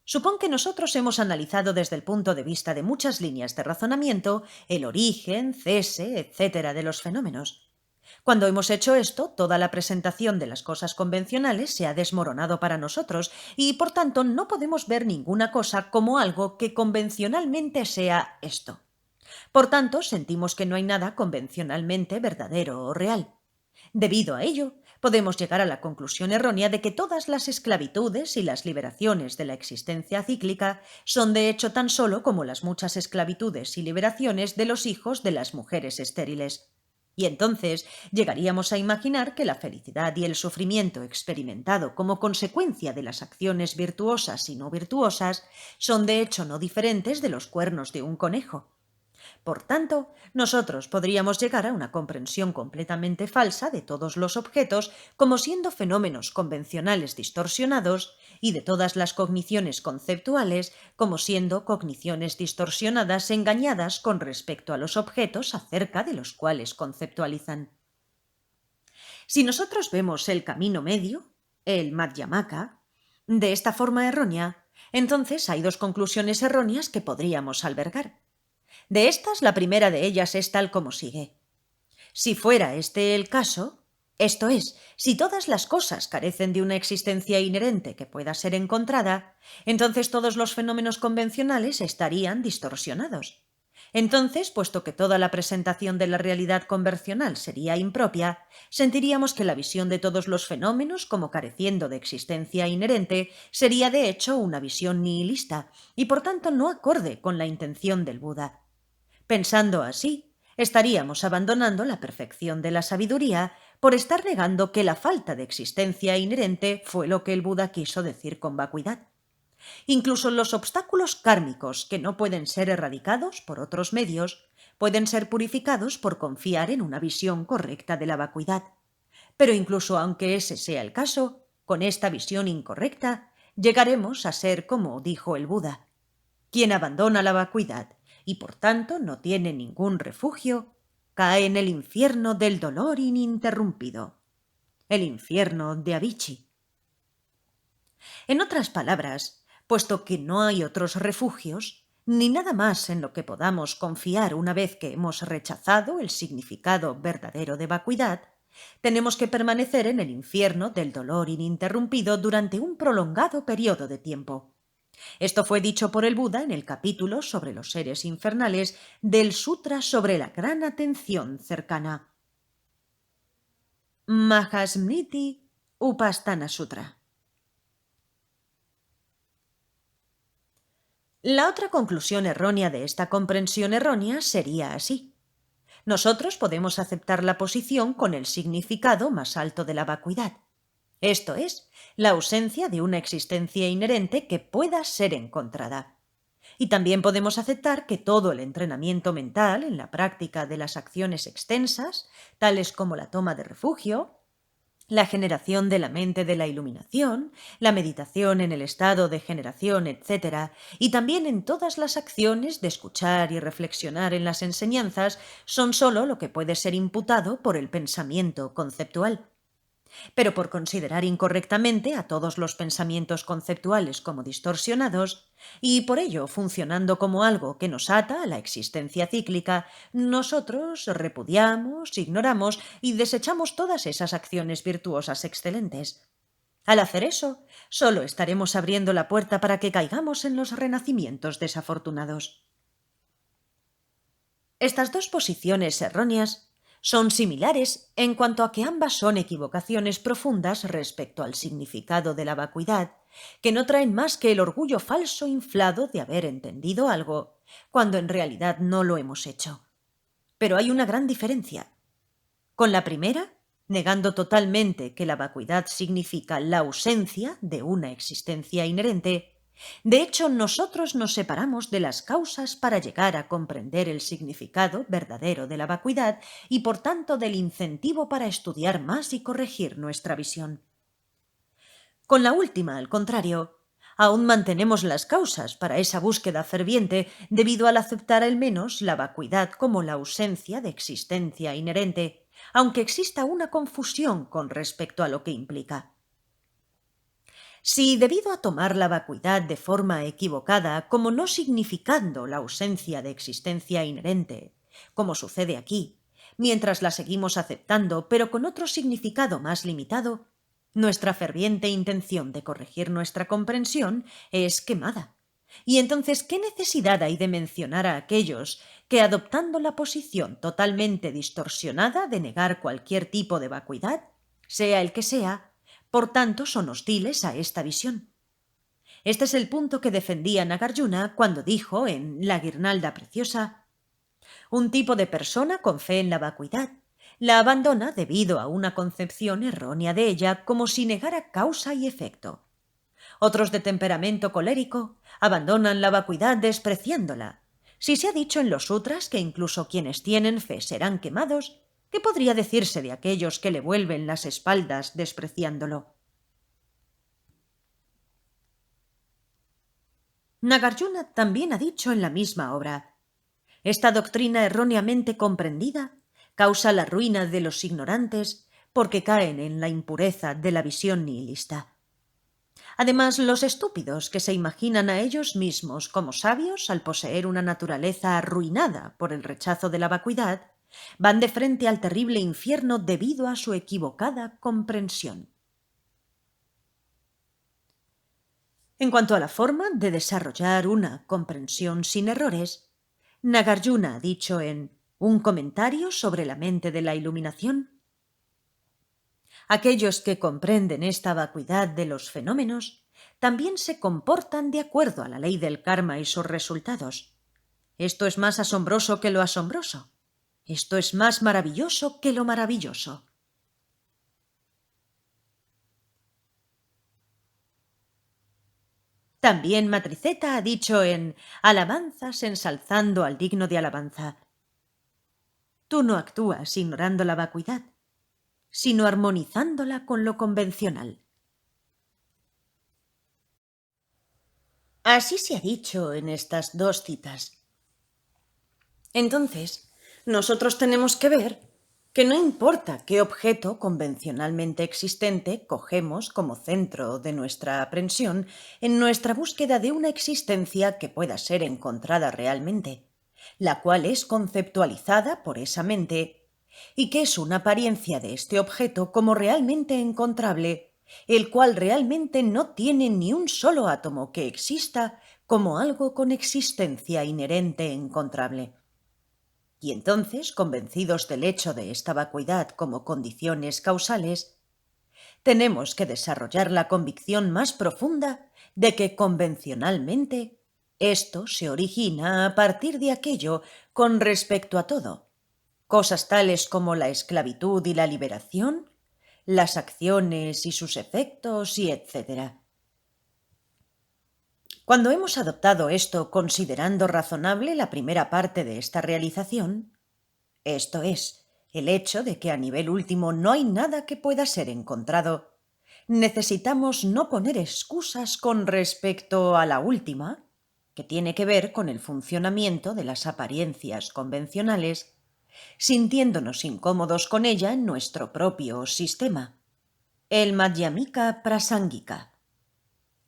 Supón que nosotros hemos analizado desde el punto de vista de muchas líneas de razonamiento el origen, cese, etc. de los fenómenos. Cuando hemos hecho esto, toda la presentación de las cosas convencionales se ha desmoronado para nosotros y, por tanto, no podemos ver ninguna cosa como algo que convencionalmente sea esto. Por tanto, sentimos que no hay nada convencionalmente verdadero o real. Debido a ello, podemos llegar a la conclusión errónea de que todas las esclavitudes y las liberaciones de la existencia cíclica son de hecho tan solo como las muchas esclavitudes y liberaciones de los hijos de las mujeres estériles. Y entonces llegaríamos a imaginar que la felicidad y el sufrimiento experimentado como consecuencia de las acciones virtuosas y no virtuosas son de hecho no diferentes de los cuernos de un conejo. Por tanto, nosotros podríamos llegar a una comprensión completamente falsa de todos los objetos como siendo fenómenos convencionales distorsionados y de todas las cogniciones conceptuales como siendo cogniciones distorsionadas engañadas con respecto a los objetos acerca de los cuales conceptualizan. Si nosotros vemos el camino medio, el Madhyamaka, de esta forma errónea, entonces hay 2 conclusiones erróneas que podríamos albergar. De estas, la primera de ellas es tal como sigue. Si fuera este el caso, esto es, si todas las cosas carecen de una existencia inherente que pueda ser encontrada, entonces todos los fenómenos convencionales estarían distorsionados. Entonces, puesto que toda la presentación de la realidad convencional sería impropia, sentiríamos que la visión de todos los fenómenos como careciendo de existencia inherente sería de hecho una visión nihilista y por tanto no acorde con la intención del Buda. Pensando así, estaríamos abandonando la perfección de la sabiduría por estar negando que la falta de existencia inherente fue lo que el Buda quiso decir con vacuidad. Incluso los obstáculos kármicos que no pueden ser erradicados por otros medios pueden ser purificados por confiar en una visión correcta de la vacuidad. Pero incluso aunque ese sea el caso, con esta visión incorrecta llegaremos a ser como dijo el Buda: quien abandona la vacuidad y por tanto no tiene ningún refugio, cae en el infierno del dolor ininterrumpido, el infierno de Avicii. En otras palabras, puesto que no hay otros refugios, ni nada más en lo que podamos confiar una vez que hemos rechazado el significado verdadero de vacuidad, tenemos que permanecer en el infierno del dolor ininterrumpido durante un prolongado periodo de tiempo. Esto fue dicho por el Buda en el capítulo sobre los seres infernales del Sutra sobre la gran atención cercana. Mahasmriti Upasthana Sutra. La otra conclusión errónea de esta comprensión errónea sería así: nosotros podemos aceptar la posición con el significado más alto de la vacuidad, esto es, la ausencia de una existencia inherente que pueda ser encontrada. Y también podemos aceptar que todo el entrenamiento mental en la práctica de las acciones extensas, tales como la toma de refugio, la generación de la mente de la iluminación, la meditación en el estado de generación, etc., y también en todas las acciones de escuchar y reflexionar en las enseñanzas, son sólo lo que puede ser imputado por el pensamiento conceptual. Pero por considerar incorrectamente a todos los pensamientos conceptuales como distorsionados, y por ello funcionando como algo que nos ata a la existencia cíclica, nosotros repudiamos, ignoramos y desechamos todas esas acciones virtuosas excelentes. Al hacer eso, solo estaremos abriendo la puerta para que caigamos en los renacimientos desafortunados. Estas dos posiciones erróneas son similares en cuanto a que ambas son equivocaciones profundas respecto al significado de la vacuidad, que no traen más que el orgullo falso inflado de haber entendido algo, cuando en realidad no lo hemos hecho. Pero hay una gran diferencia. Con la primera, negando totalmente que la vacuidad significa la ausencia de una existencia inherente, de hecho, nosotros nos separamos de las causas para llegar a comprender el significado verdadero de la vacuidad y, por tanto, del incentivo para estudiar más y corregir nuestra visión. Con la última, al contrario, aún mantenemos las causas para esa búsqueda ferviente debido al aceptar al menos la vacuidad como la ausencia de existencia inherente, aunque exista una confusión con respecto a lo que implica. Si, debido a tomar la vacuidad de forma equivocada como no significando la ausencia de existencia inherente, como sucede aquí, mientras la seguimos aceptando pero con otro significado más limitado, nuestra ferviente intención de corregir nuestra comprensión es quemada. Y entonces, ¿qué necesidad hay de mencionar a aquellos que, adoptando la posición totalmente distorsionada de negar cualquier tipo de vacuidad, sea el que sea, por tanto, son hostiles a esta visión? Este es el punto que defendía Nagarjuna cuando dijo en La guirnalda preciosa: un tipo de persona con fe en la vacuidad la abandona debido a una concepción errónea de ella, como si negara causa y efecto. Otros de temperamento colérico abandonan la vacuidad despreciándola. Si se ha dicho en los sutras que incluso quienes tienen fe serán quemados, ¿qué podría decirse de aquellos que le vuelven las espaldas despreciándolo? Nagarjuna también ha dicho en la misma obra: esta doctrina erróneamente comprendida causa la ruina de los ignorantes porque caen en la impureza de la visión nihilista. Además, los estúpidos que se imaginan a ellos mismos como sabios al poseer una naturaleza arruinada por el rechazo de la vacuidad, van de frente al terrible infierno debido a su equivocada comprensión. En cuanto a la forma de desarrollar una comprensión sin errores, Nagarjuna ha dicho en Un comentario sobre la mente de la iluminación: aquellos que comprenden esta vacuidad de los fenómenos también se comportan de acuerdo a la ley del karma y sus resultados. Esto es más asombroso que lo asombroso. Esto es más maravilloso que lo maravilloso. También Matriceta ha dicho en Alabanzas ensalzando al digno de alabanza: tú no actúas ignorando la vacuidad, sino armonizándola con lo convencional. Así se ha dicho en estas dos citas. Entonces, nosotros tenemos que ver que no importa qué objeto convencionalmente existente cogemos como centro de nuestra aprensión en nuestra búsqueda de una existencia que pueda ser encontrada realmente, la cual es conceptualizada por esa mente y que es una apariencia de este objeto como realmente encontrable, el cual realmente no tiene ni un solo átomo que exista como algo con existencia inherente encontrable. Y entonces, convencidos del hecho de esta vacuidad como condiciones causales, tenemos que desarrollar la convicción más profunda de que convencionalmente esto se origina a partir de aquello con respecto a todo, cosas tales como la esclavitud y la liberación, las acciones y sus efectos, y etc. Cuando hemos adoptado esto considerando razonable la primera parte de esta realización, esto es, el hecho de que a nivel último no hay nada que pueda ser encontrado, necesitamos no poner excusas con respecto a la última, que tiene que ver con el funcionamiento de las apariencias convencionales, sintiéndonos incómodos con ella en nuestro propio sistema, el Madhyamika Prasangika,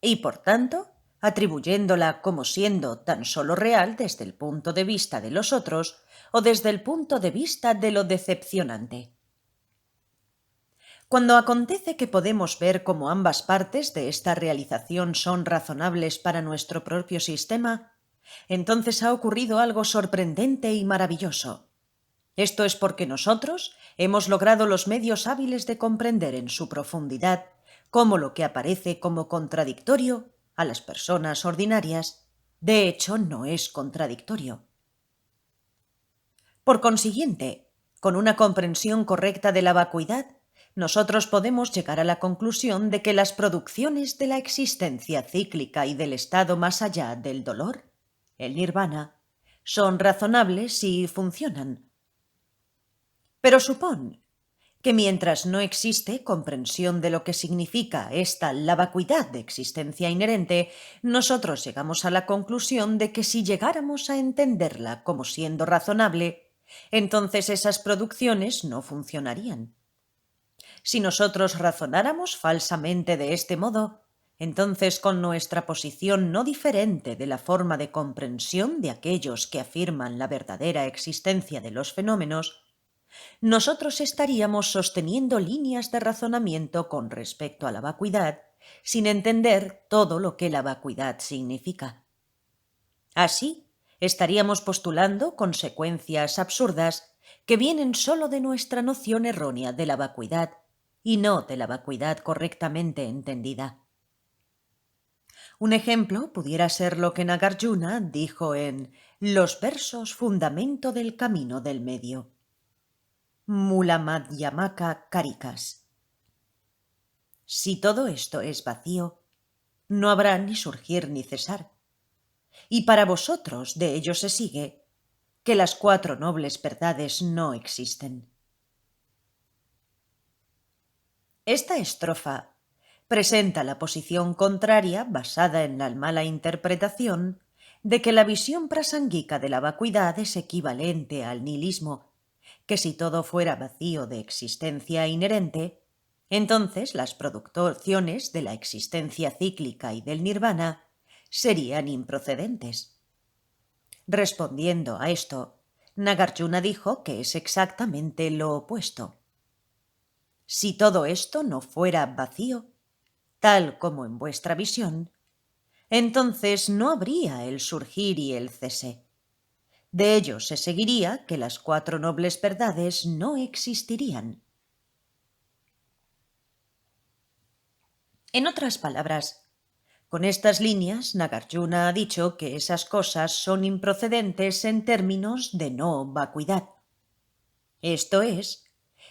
y por tanto atribuyéndola como siendo tan solo real desde el punto de vista de los otros o desde el punto de vista de lo decepcionante. Cuando acontece que podemos ver cómo ambas partes de esta realización son razonables para nuestro propio sistema, entonces ha ocurrido algo sorprendente y maravilloso. Esto es porque nosotros hemos logrado los medios hábiles de comprender en su profundidad cómo lo que aparece como contradictorio a las personas ordinarias, de hecho, no es contradictorio. Por consiguiente, con una comprensión correcta de la vacuidad, nosotros podemos llegar a la conclusión de que las producciones de la existencia cíclica y del estado más allá del dolor, el nirvana, son razonables y funcionan. Pero supón que mientras no existe comprensión de lo que significa la vacuidad de existencia inherente, nosotros llegamos a la conclusión de que si llegáramos a entenderla como siendo razonable, entonces esas producciones no funcionarían. Si nosotros razonáramos falsamente de este modo, entonces con nuestra posición no diferente de la forma de comprensión de aquellos que afirman la verdadera existencia de los fenómenos, nosotros estaríamos sosteniendo líneas de razonamiento con respecto a la vacuidad sin entender todo lo que la vacuidad significa. Así, estaríamos postulando consecuencias absurdas que vienen sólo de nuestra noción errónea de la vacuidad y no de la vacuidad correctamente entendida. Un ejemplo pudiera ser lo que Nagarjuna dijo en Los versos fundamento del camino del medio. Mula Madhyamaka Karikas. Si todo esto es vacío, no habrá ni surgir ni cesar. Y para vosotros de ello se sigue que las cuatro nobles verdades no existen. Esta estrofa presenta la posición contraria basada en la mala interpretación de que la visión prasangika de la vacuidad es equivalente al nihilismo, que si todo fuera vacío de existencia inherente, entonces las producciones de la existencia cíclica y del nirvana serían improcedentes. Respondiendo a esto, Nagarjuna dijo que es exactamente lo opuesto. Si todo esto no fuera vacío, tal como en vuestra visión, entonces no habría el surgir y el cese. De ello se seguiría que las 4 nobles verdades no existirían. En otras palabras, con estas líneas, Nagarjuna ha dicho que esas cosas son improcedentes en términos de no vacuidad. Esto es,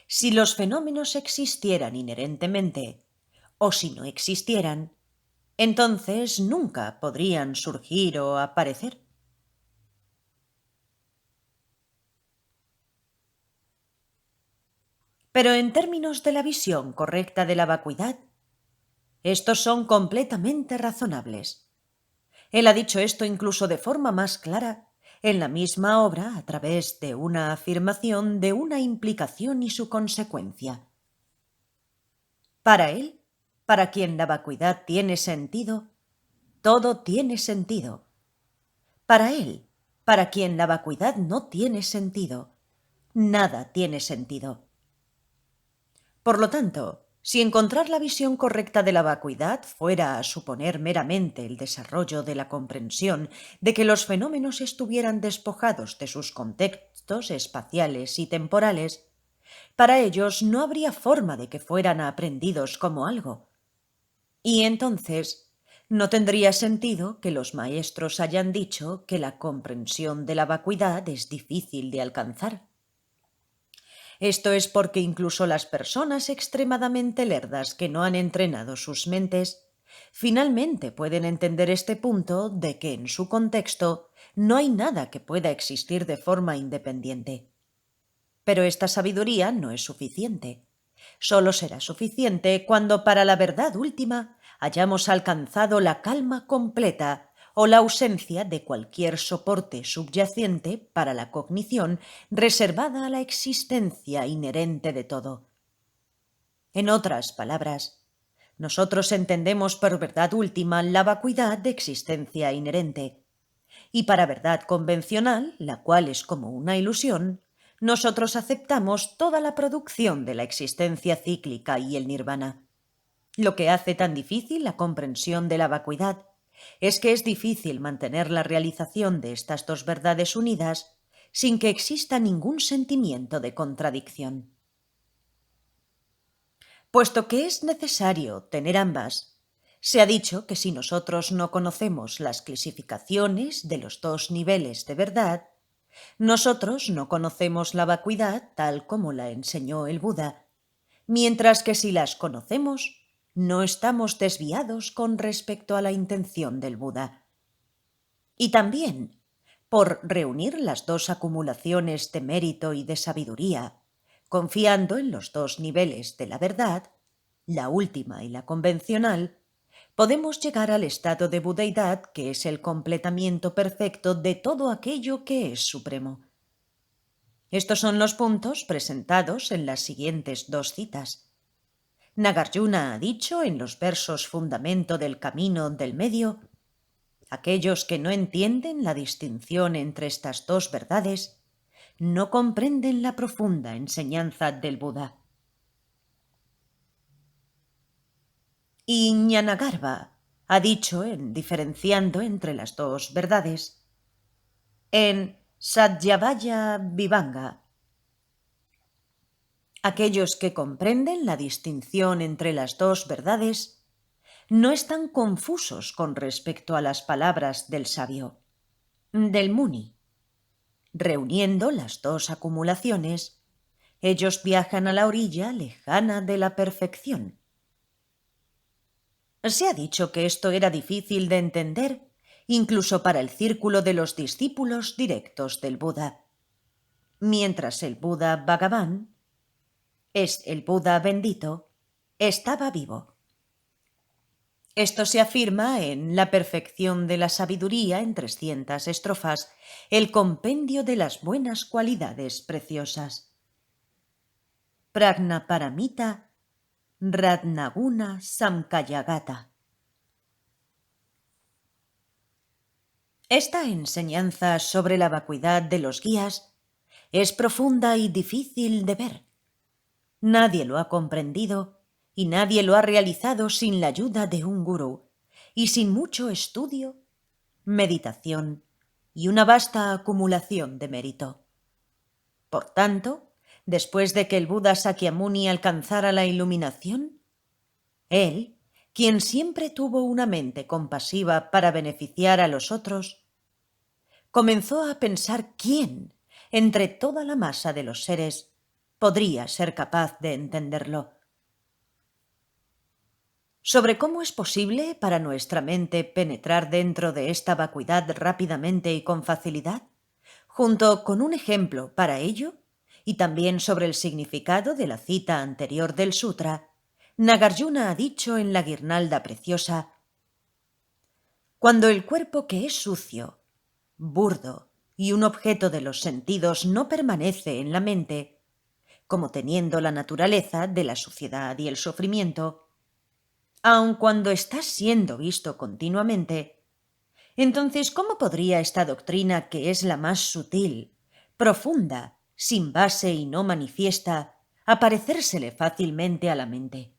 si los fenómenos existieran inherentemente o si no existieran, entonces nunca podrían surgir o aparecer. Pero en términos de la visión correcta de la vacuidad, estos son completamente razonables. Él ha dicho esto incluso de forma más clara en la misma obra a través de una afirmación de una implicación y su consecuencia. Para él, para quien la vacuidad tiene sentido, todo tiene sentido. Para él, para quien la vacuidad no tiene sentido, nada tiene sentido. Por lo tanto, si encontrar la visión correcta de la vacuidad fuera a suponer meramente el desarrollo de la comprensión de que los fenómenos estuvieran despojados de sus contextos espaciales y temporales, para ellos no habría forma de que fueran aprendidos como algo. Y entonces no tendría sentido que los maestros hayan dicho que la comprensión de la vacuidad es difícil de alcanzar. Esto es porque incluso las personas extremadamente lerdas que no han entrenado sus mentes finalmente pueden entender este punto de que en su contexto no hay nada que pueda existir de forma independiente. Pero esta sabiduría no es suficiente. Solo será suficiente cuando para la verdad última hayamos alcanzado la calma completa o la ausencia de cualquier soporte subyacente para la cognición reservada a la existencia inherente de todo. En otras palabras, nosotros entendemos por verdad última la vacuidad de existencia inherente, y para verdad convencional, la cual es como una ilusión, nosotros aceptamos toda la producción de la existencia cíclica y el nirvana. Lo que hace tan difícil la comprensión de la vacuidad es que es difícil mantener la realización de estas dos verdades unidas sin que exista ningún sentimiento de contradicción. Puesto que es necesario tener ambas, se ha dicho que si nosotros no conocemos las clasificaciones de los dos niveles de verdad, nosotros no conocemos la vacuidad tal como la enseñó el Buda, mientras que si las conocemos, no estamos desviados con respecto a la intención del Buda. Y también, por reunir las dos acumulaciones de mérito y de sabiduría, confiando en los dos niveles de la verdad, la última y la convencional, podemos llegar al estado de budeidad que es el completamiento perfecto de todo aquello que es supremo. Estos son los puntos presentados en las siguientes dos citas. Nagarjuna ha dicho en los versos fundamento del camino del medio: aquellos que no entienden la distinción entre estas dos verdades no comprenden la profunda enseñanza del Buda. Y Ñanagarbha ha dicho, diferenciando entre las dos verdades, en Satyavaya Vivanga: aquellos que comprenden la distinción entre las dos verdades no están confusos con respecto a las palabras del sabio, del Muni. Reuniendo las dos acumulaciones, ellos viajan a la orilla lejana de la perfección. Se ha dicho que esto era difícil de entender, incluso para el círculo de los discípulos directos del Buda. Mientras el Buda Bhagavan, es el Buda bendito, estaba vivo. Esto se afirma en La perfección de la sabiduría en 300 estrofas, el compendio de las buenas cualidades preciosas. Prajnaparamita Ratnaguna Samkayagata. Esta enseñanza sobre la vacuidad de los guías es profunda y difícil de ver. Nadie lo ha comprendido y nadie lo ha realizado sin la ayuda de un gurú y sin mucho estudio, meditación y una vasta acumulación de mérito. Por tanto, después de que el Buda Sakyamuni alcanzara la iluminación, él, quien siempre tuvo una mente compasiva para beneficiar a los otros, comenzó a pensar quién, entre toda la masa de los seres, podría ser capaz de entenderlo. Sobre cómo es posible para nuestra mente penetrar dentro de esta vacuidad rápidamente y con facilidad, junto con un ejemplo para ello, y también sobre el significado de la cita anterior del sutra, Nagarjuna ha dicho en la guirnalda preciosa: cuando el cuerpo que es sucio, burdo y un objeto de los sentidos no permanece en la mente, como teniendo la naturaleza de la suciedad y el sufrimiento, aun cuando está siendo visto continuamente, entonces ¿cómo podría esta doctrina, que es la más sutil, profunda, sin base y no manifiesta, aparecérsele fácilmente a la mente?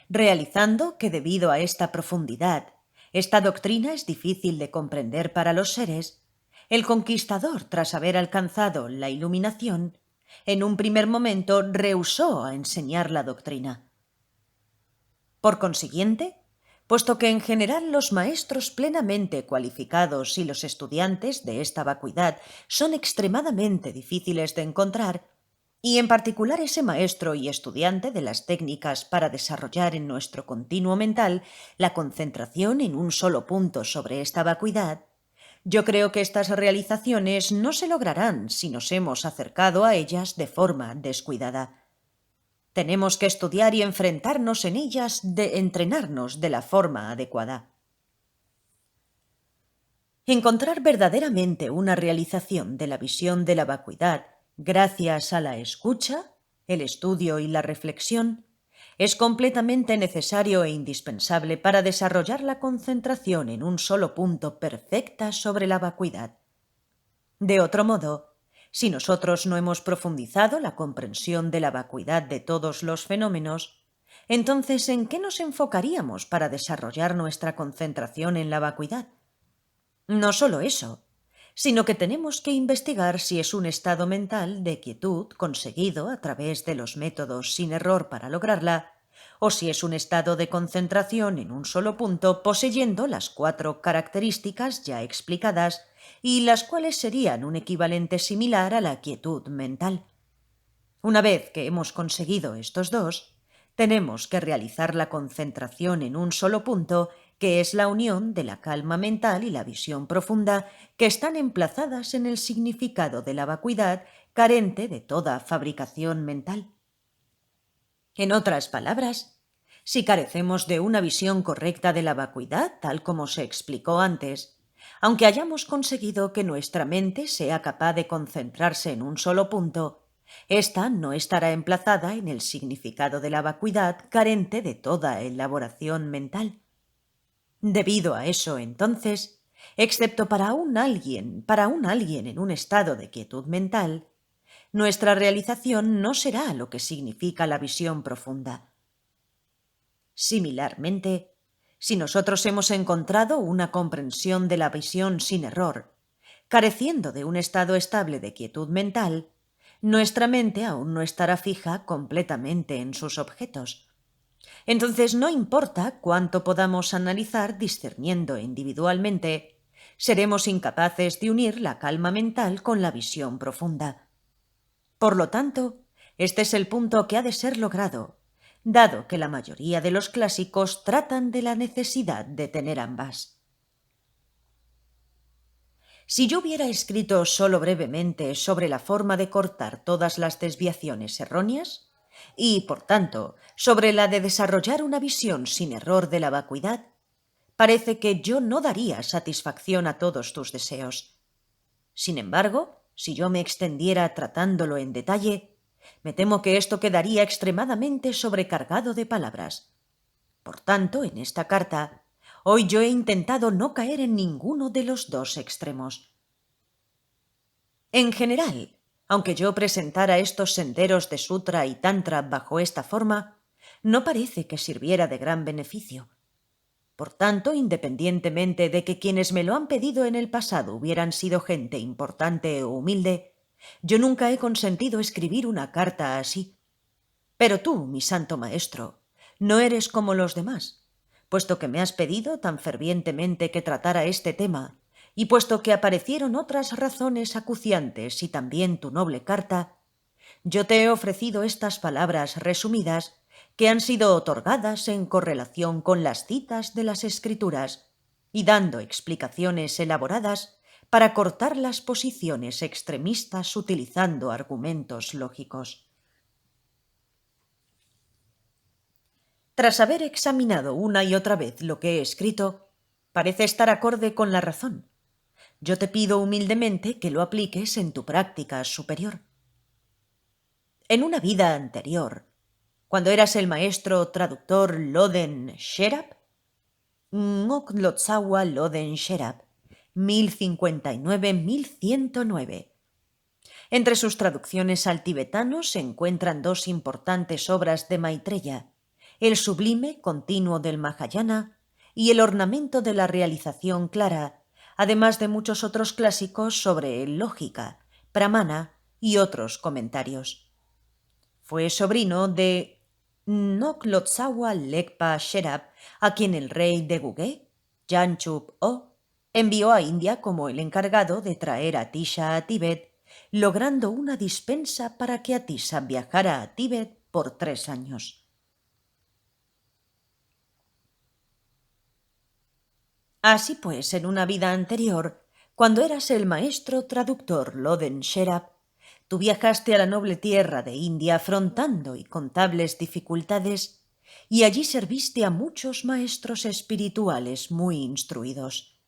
Realizando que debido a esta profundidad, esta doctrina es difícil de comprender para los seres, el conquistador, tras haber alcanzado la iluminación, en un primer momento rehusó a enseñar la doctrina. Por consiguiente, puesto que en general los maestros plenamente cualificados y los estudiantes de esta vacuidad son extremadamente difíciles de encontrar, y en particular ese maestro y estudiante de las técnicas para desarrollar en nuestro continuo mental la concentración en un solo punto sobre esta vacuidad, yo creo que estas realizaciones no se lograrán si nos hemos acercado a ellas de forma descuidada. Tenemos que estudiar y enfrentarnos en ellas, entrenarnos de la forma adecuada. Encontrar verdaderamente una realización de la visión de la vacuidad gracias a la escucha, el estudio y la reflexión es completamente necesario e indispensable para desarrollar la concentración en un solo punto perfecta sobre la vacuidad. De otro modo, si nosotros no hemos profundizado la comprensión de la vacuidad de todos los fenómenos, entonces ¿en qué nos enfocaríamos para desarrollar nuestra concentración en la vacuidad? No solo eso, sino que tenemos que investigar si es un estado mental de quietud conseguido a través de los métodos sin error para lograrla, o si es un estado de concentración en un solo punto poseyendo las 4 características ya explicadas y las cuales serían un equivalente similar a la quietud mental. Una vez que hemos conseguido estos dos, tenemos que realizar la concentración en un solo punto, que es la unión de la calma mental y la visión profunda, que están emplazadas en el significado de la vacuidad, carente de toda fabricación mental. En otras palabras, si carecemos de una visión correcta de la vacuidad, tal como se explicó antes, aunque hayamos conseguido que nuestra mente sea capaz de concentrarse en un solo punto, ésta no estará emplazada en el significado de la vacuidad, carente de toda elaboración mental. Debido a eso, entonces, excepto para un alguien en un estado de quietud mental, nuestra realización no será lo que significa la visión profunda. Similarmente, si nosotros hemos encontrado una comprensión de la visión sin error, careciendo de un estado estable de quietud mental, nuestra mente aún no estará fija completamente en sus objetos. Entonces, no importa cuánto podamos analizar discerniendo individualmente, seremos incapaces de unir la calma mental con la visión profunda. Por lo tanto, este es el punto que ha de ser logrado, dado que la mayoría de los clásicos tratan de la necesidad de tener ambas. Si yo hubiera escrito solo brevemente sobre la forma de cortar todas las desviaciones erróneas, y, por tanto, sobre la de desarrollar una visión sin error de la vacuidad, parece que yo no daría satisfacción a todos tus deseos. Sin embargo, si yo me extendiera tratándolo en detalle, me temo que esto quedaría extremadamente sobrecargado de palabras. Por tanto, en esta carta, hoy yo he intentado no caer en ninguno de los dos extremos. En general, aunque yo presentara estos senderos de sutra y tantra bajo esta forma, no parece que sirviera de gran beneficio. Por tanto, independientemente de que quienes me lo han pedido en el pasado hubieran sido gente importante o humilde, yo nunca he consentido escribir una carta así. Pero tú, mi santo maestro, no eres como los demás, puesto que me has pedido tan fervientemente que tratara este tema, y puesto que aparecieron otras razones acuciantes y también tu noble carta, yo te he ofrecido estas palabras resumidas que han sido otorgadas en correlación con las citas de las Escrituras y dando explicaciones elaboradas para cortar las posiciones extremistas utilizando argumentos lógicos. Tras haber examinado una y otra vez lo que he escrito, parece estar acorde con la razón. Yo te pido humildemente que lo apliques en tu práctica superior. En una vida anterior, cuando eras el maestro traductor Loden Sherab, Ngoklotsawa Loden Sherab, 1059-1109. Entre sus traducciones al tibetano se encuentran dos importantes obras de Maitreya, el sublime continuo del Mahayana y el ornamento de la realización clara, además de muchos otros clásicos sobre lógica, pramana y otros comentarios. Fue sobrino de Ngoklotsawa Legpa Sherab, a quien el rey de Gugé, Janchup O, envió a India como el encargado de traer a Tisha a Tíbet, logrando una dispensa para que Atisa viajara a Tíbet por 3 años. Así pues, en una vida anterior, cuando eras el maestro traductor Loden Sherab, tú viajaste a la noble tierra de India afrontando incontables dificultades y allí serviste a muchos maestros espirituales muy instruidos.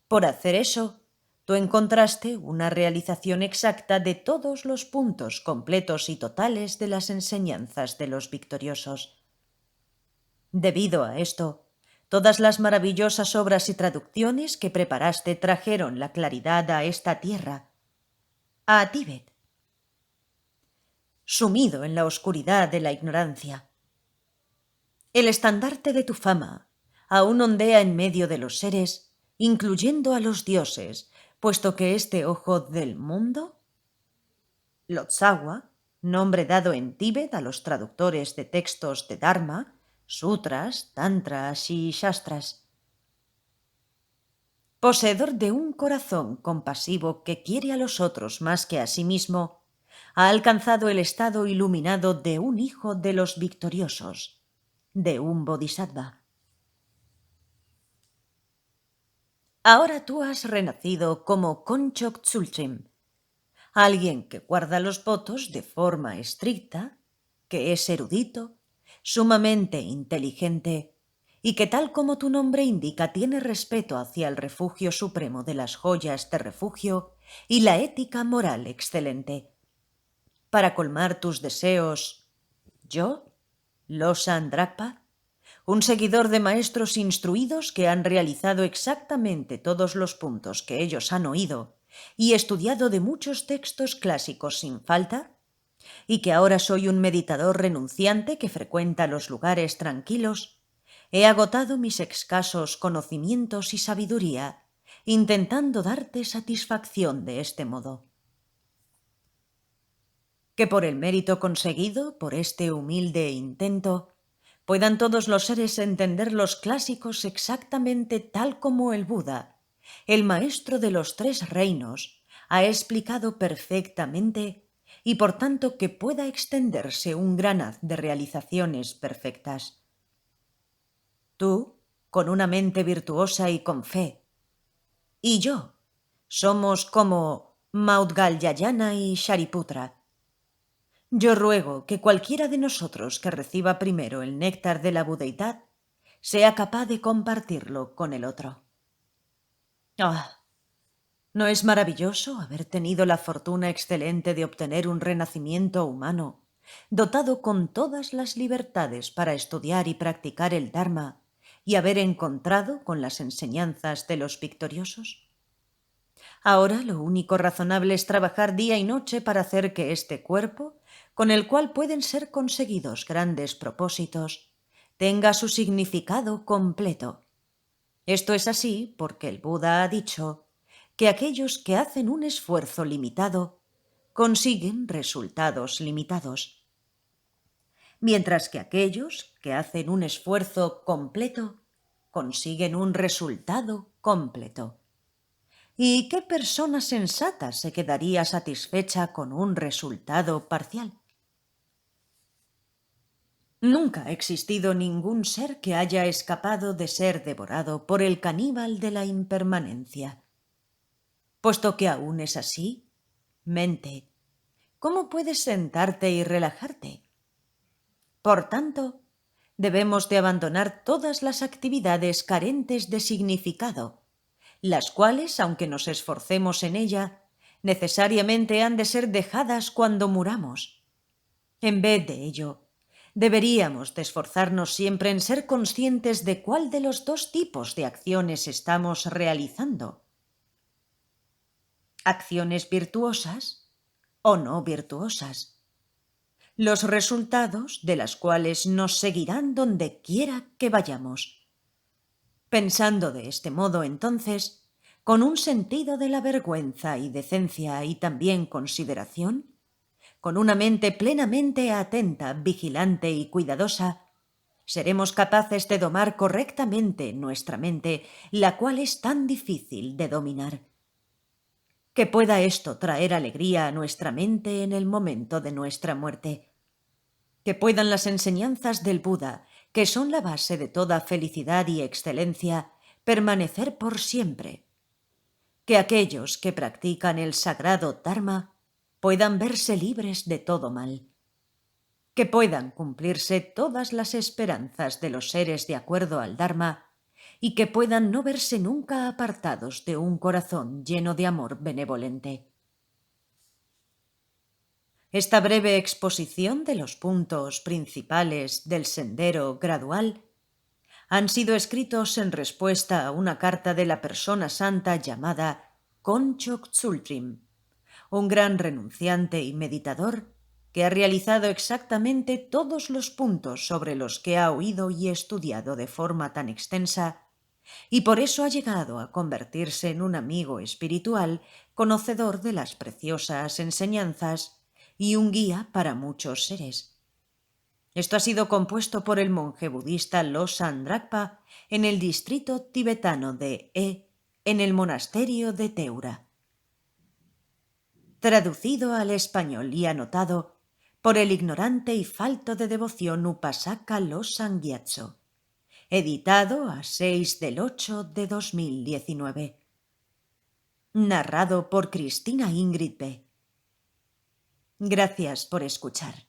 Por hacer eso, tú encontraste una realización exacta de todos los puntos completos y totales de las enseñanzas de los victoriosos. Debido a esto, todas las maravillosas obras y traducciones que preparaste trajeron la claridad a esta tierra, a Tíbet, sumido en la oscuridad de la ignorancia. El estandarte de tu fama aún ondea en medio de los seres, incluyendo a los dioses, puesto que este ojo del mundo, Lotsawa, nombre dado en Tíbet a los traductores de textos de Dharma, sutras, tantras y shastras, poseedor de un corazón compasivo que quiere a los otros más que a sí mismo, ha alcanzado el estado iluminado de un hijo de los victoriosos, de un bodhisattva. Ahora tú has renacido como Konchok Tsultrim, alguien que guarda los votos de forma estricta, que es erudito, sumamente inteligente y que, tal como tu nombre indica, tiene respeto hacia el refugio supremo de las joyas de refugio y la ética moral excelente. Para colmar tus deseos, yo, Losang Drakpa, un seguidor de maestros instruidos que han realizado exactamente todos los puntos que ellos han oído y estudiado de muchos textos clásicos sin falta, y que ahora soy un meditador renunciante que frecuenta los lugares tranquilos, he agotado mis escasos conocimientos y sabiduría, intentando darte satisfacción de este modo. Que por el mérito conseguido por este humilde intento, puedan todos los seres entender los clásicos exactamente tal como el Buda, el maestro de los 3 reinos, ha explicado perfectamente, y por tanto que pueda extenderse un gran haz de realizaciones perfectas. Tú, con una mente virtuosa y con fe, y yo, somos como Maudgalyayana y Shariputra. Yo ruego que cualquiera de nosotros que reciba primero el néctar de la budeidad sea capaz de compartirlo con el otro. ¡Ah! ¿No es maravilloso haber tenido la fortuna excelente de obtener un renacimiento humano, dotado con todas las libertades para estudiar y practicar el Dharma, y haber encontrado con las enseñanzas de los victoriosos? Ahora lo único razonable es trabajar día y noche para hacer que este cuerpo, con el cual pueden ser conseguidos grandes propósitos, tenga su significado completo. Esto es así porque el Buda ha dicho que aquellos que hacen un esfuerzo limitado consiguen resultados limitados, mientras que aquellos que hacen un esfuerzo completo consiguen un resultado completo. ¿Y qué persona sensata se quedaría satisfecha con un resultado parcial? Nunca ha existido ningún ser que haya escapado de ser devorado por el caníbal de la impermanencia. Puesto que aún es así, mente, ¿cómo puedes sentarte y relajarte? Por tanto, debemos de abandonar todas las actividades carentes de significado, las cuales, aunque nos esforcemos en ella, necesariamente han de ser dejadas cuando muramos. En vez de ello, deberíamos de esforzarnos siempre en ser conscientes de cuál de los dos tipos de acciones estamos realizando. Acciones virtuosas o no virtuosas. Los resultados de las cuales nos seguirán donde quiera que vayamos. Pensando de este modo, entonces, con un sentido de la vergüenza y decencia y también consideración, con una mente plenamente atenta, vigilante y cuidadosa, seremos capaces de domar correctamente nuestra mente, la cual es tan difícil de dominar. Que pueda esto traer alegría a nuestra mente en el momento de nuestra muerte. Que puedan las enseñanzas del Buda, que son la base de toda felicidad y excelencia, permanecer por siempre. Que aquellos que practican el sagrado Dharma puedan verse libres de todo mal. Que puedan cumplirse todas las esperanzas de los seres de acuerdo al Dharma y que puedan no verse nunca apartados de un corazón lleno de amor benevolente. Esta breve exposición de los puntos principales del sendero gradual han sido escritos en respuesta a una carta de la persona santa llamada Konchok Tsultrim, un gran renunciante y meditador que ha realizado exactamente todos los puntos sobre los que ha oído y estudiado de forma tan extensa, y por eso ha llegado a convertirse en un amigo espiritual, conocedor de las preciosas enseñanzas y un guía para muchos seres. Esto ha sido compuesto por el monje budista Losang Drakpa en el distrito tibetano de en el monasterio de Teura. Traducido al español y anotado por el ignorante y falto de devoción Upasaka Losang Gyatso. Editado a 6/8/2019. Narrado por Cristina Ingrid B. Gracias por escuchar.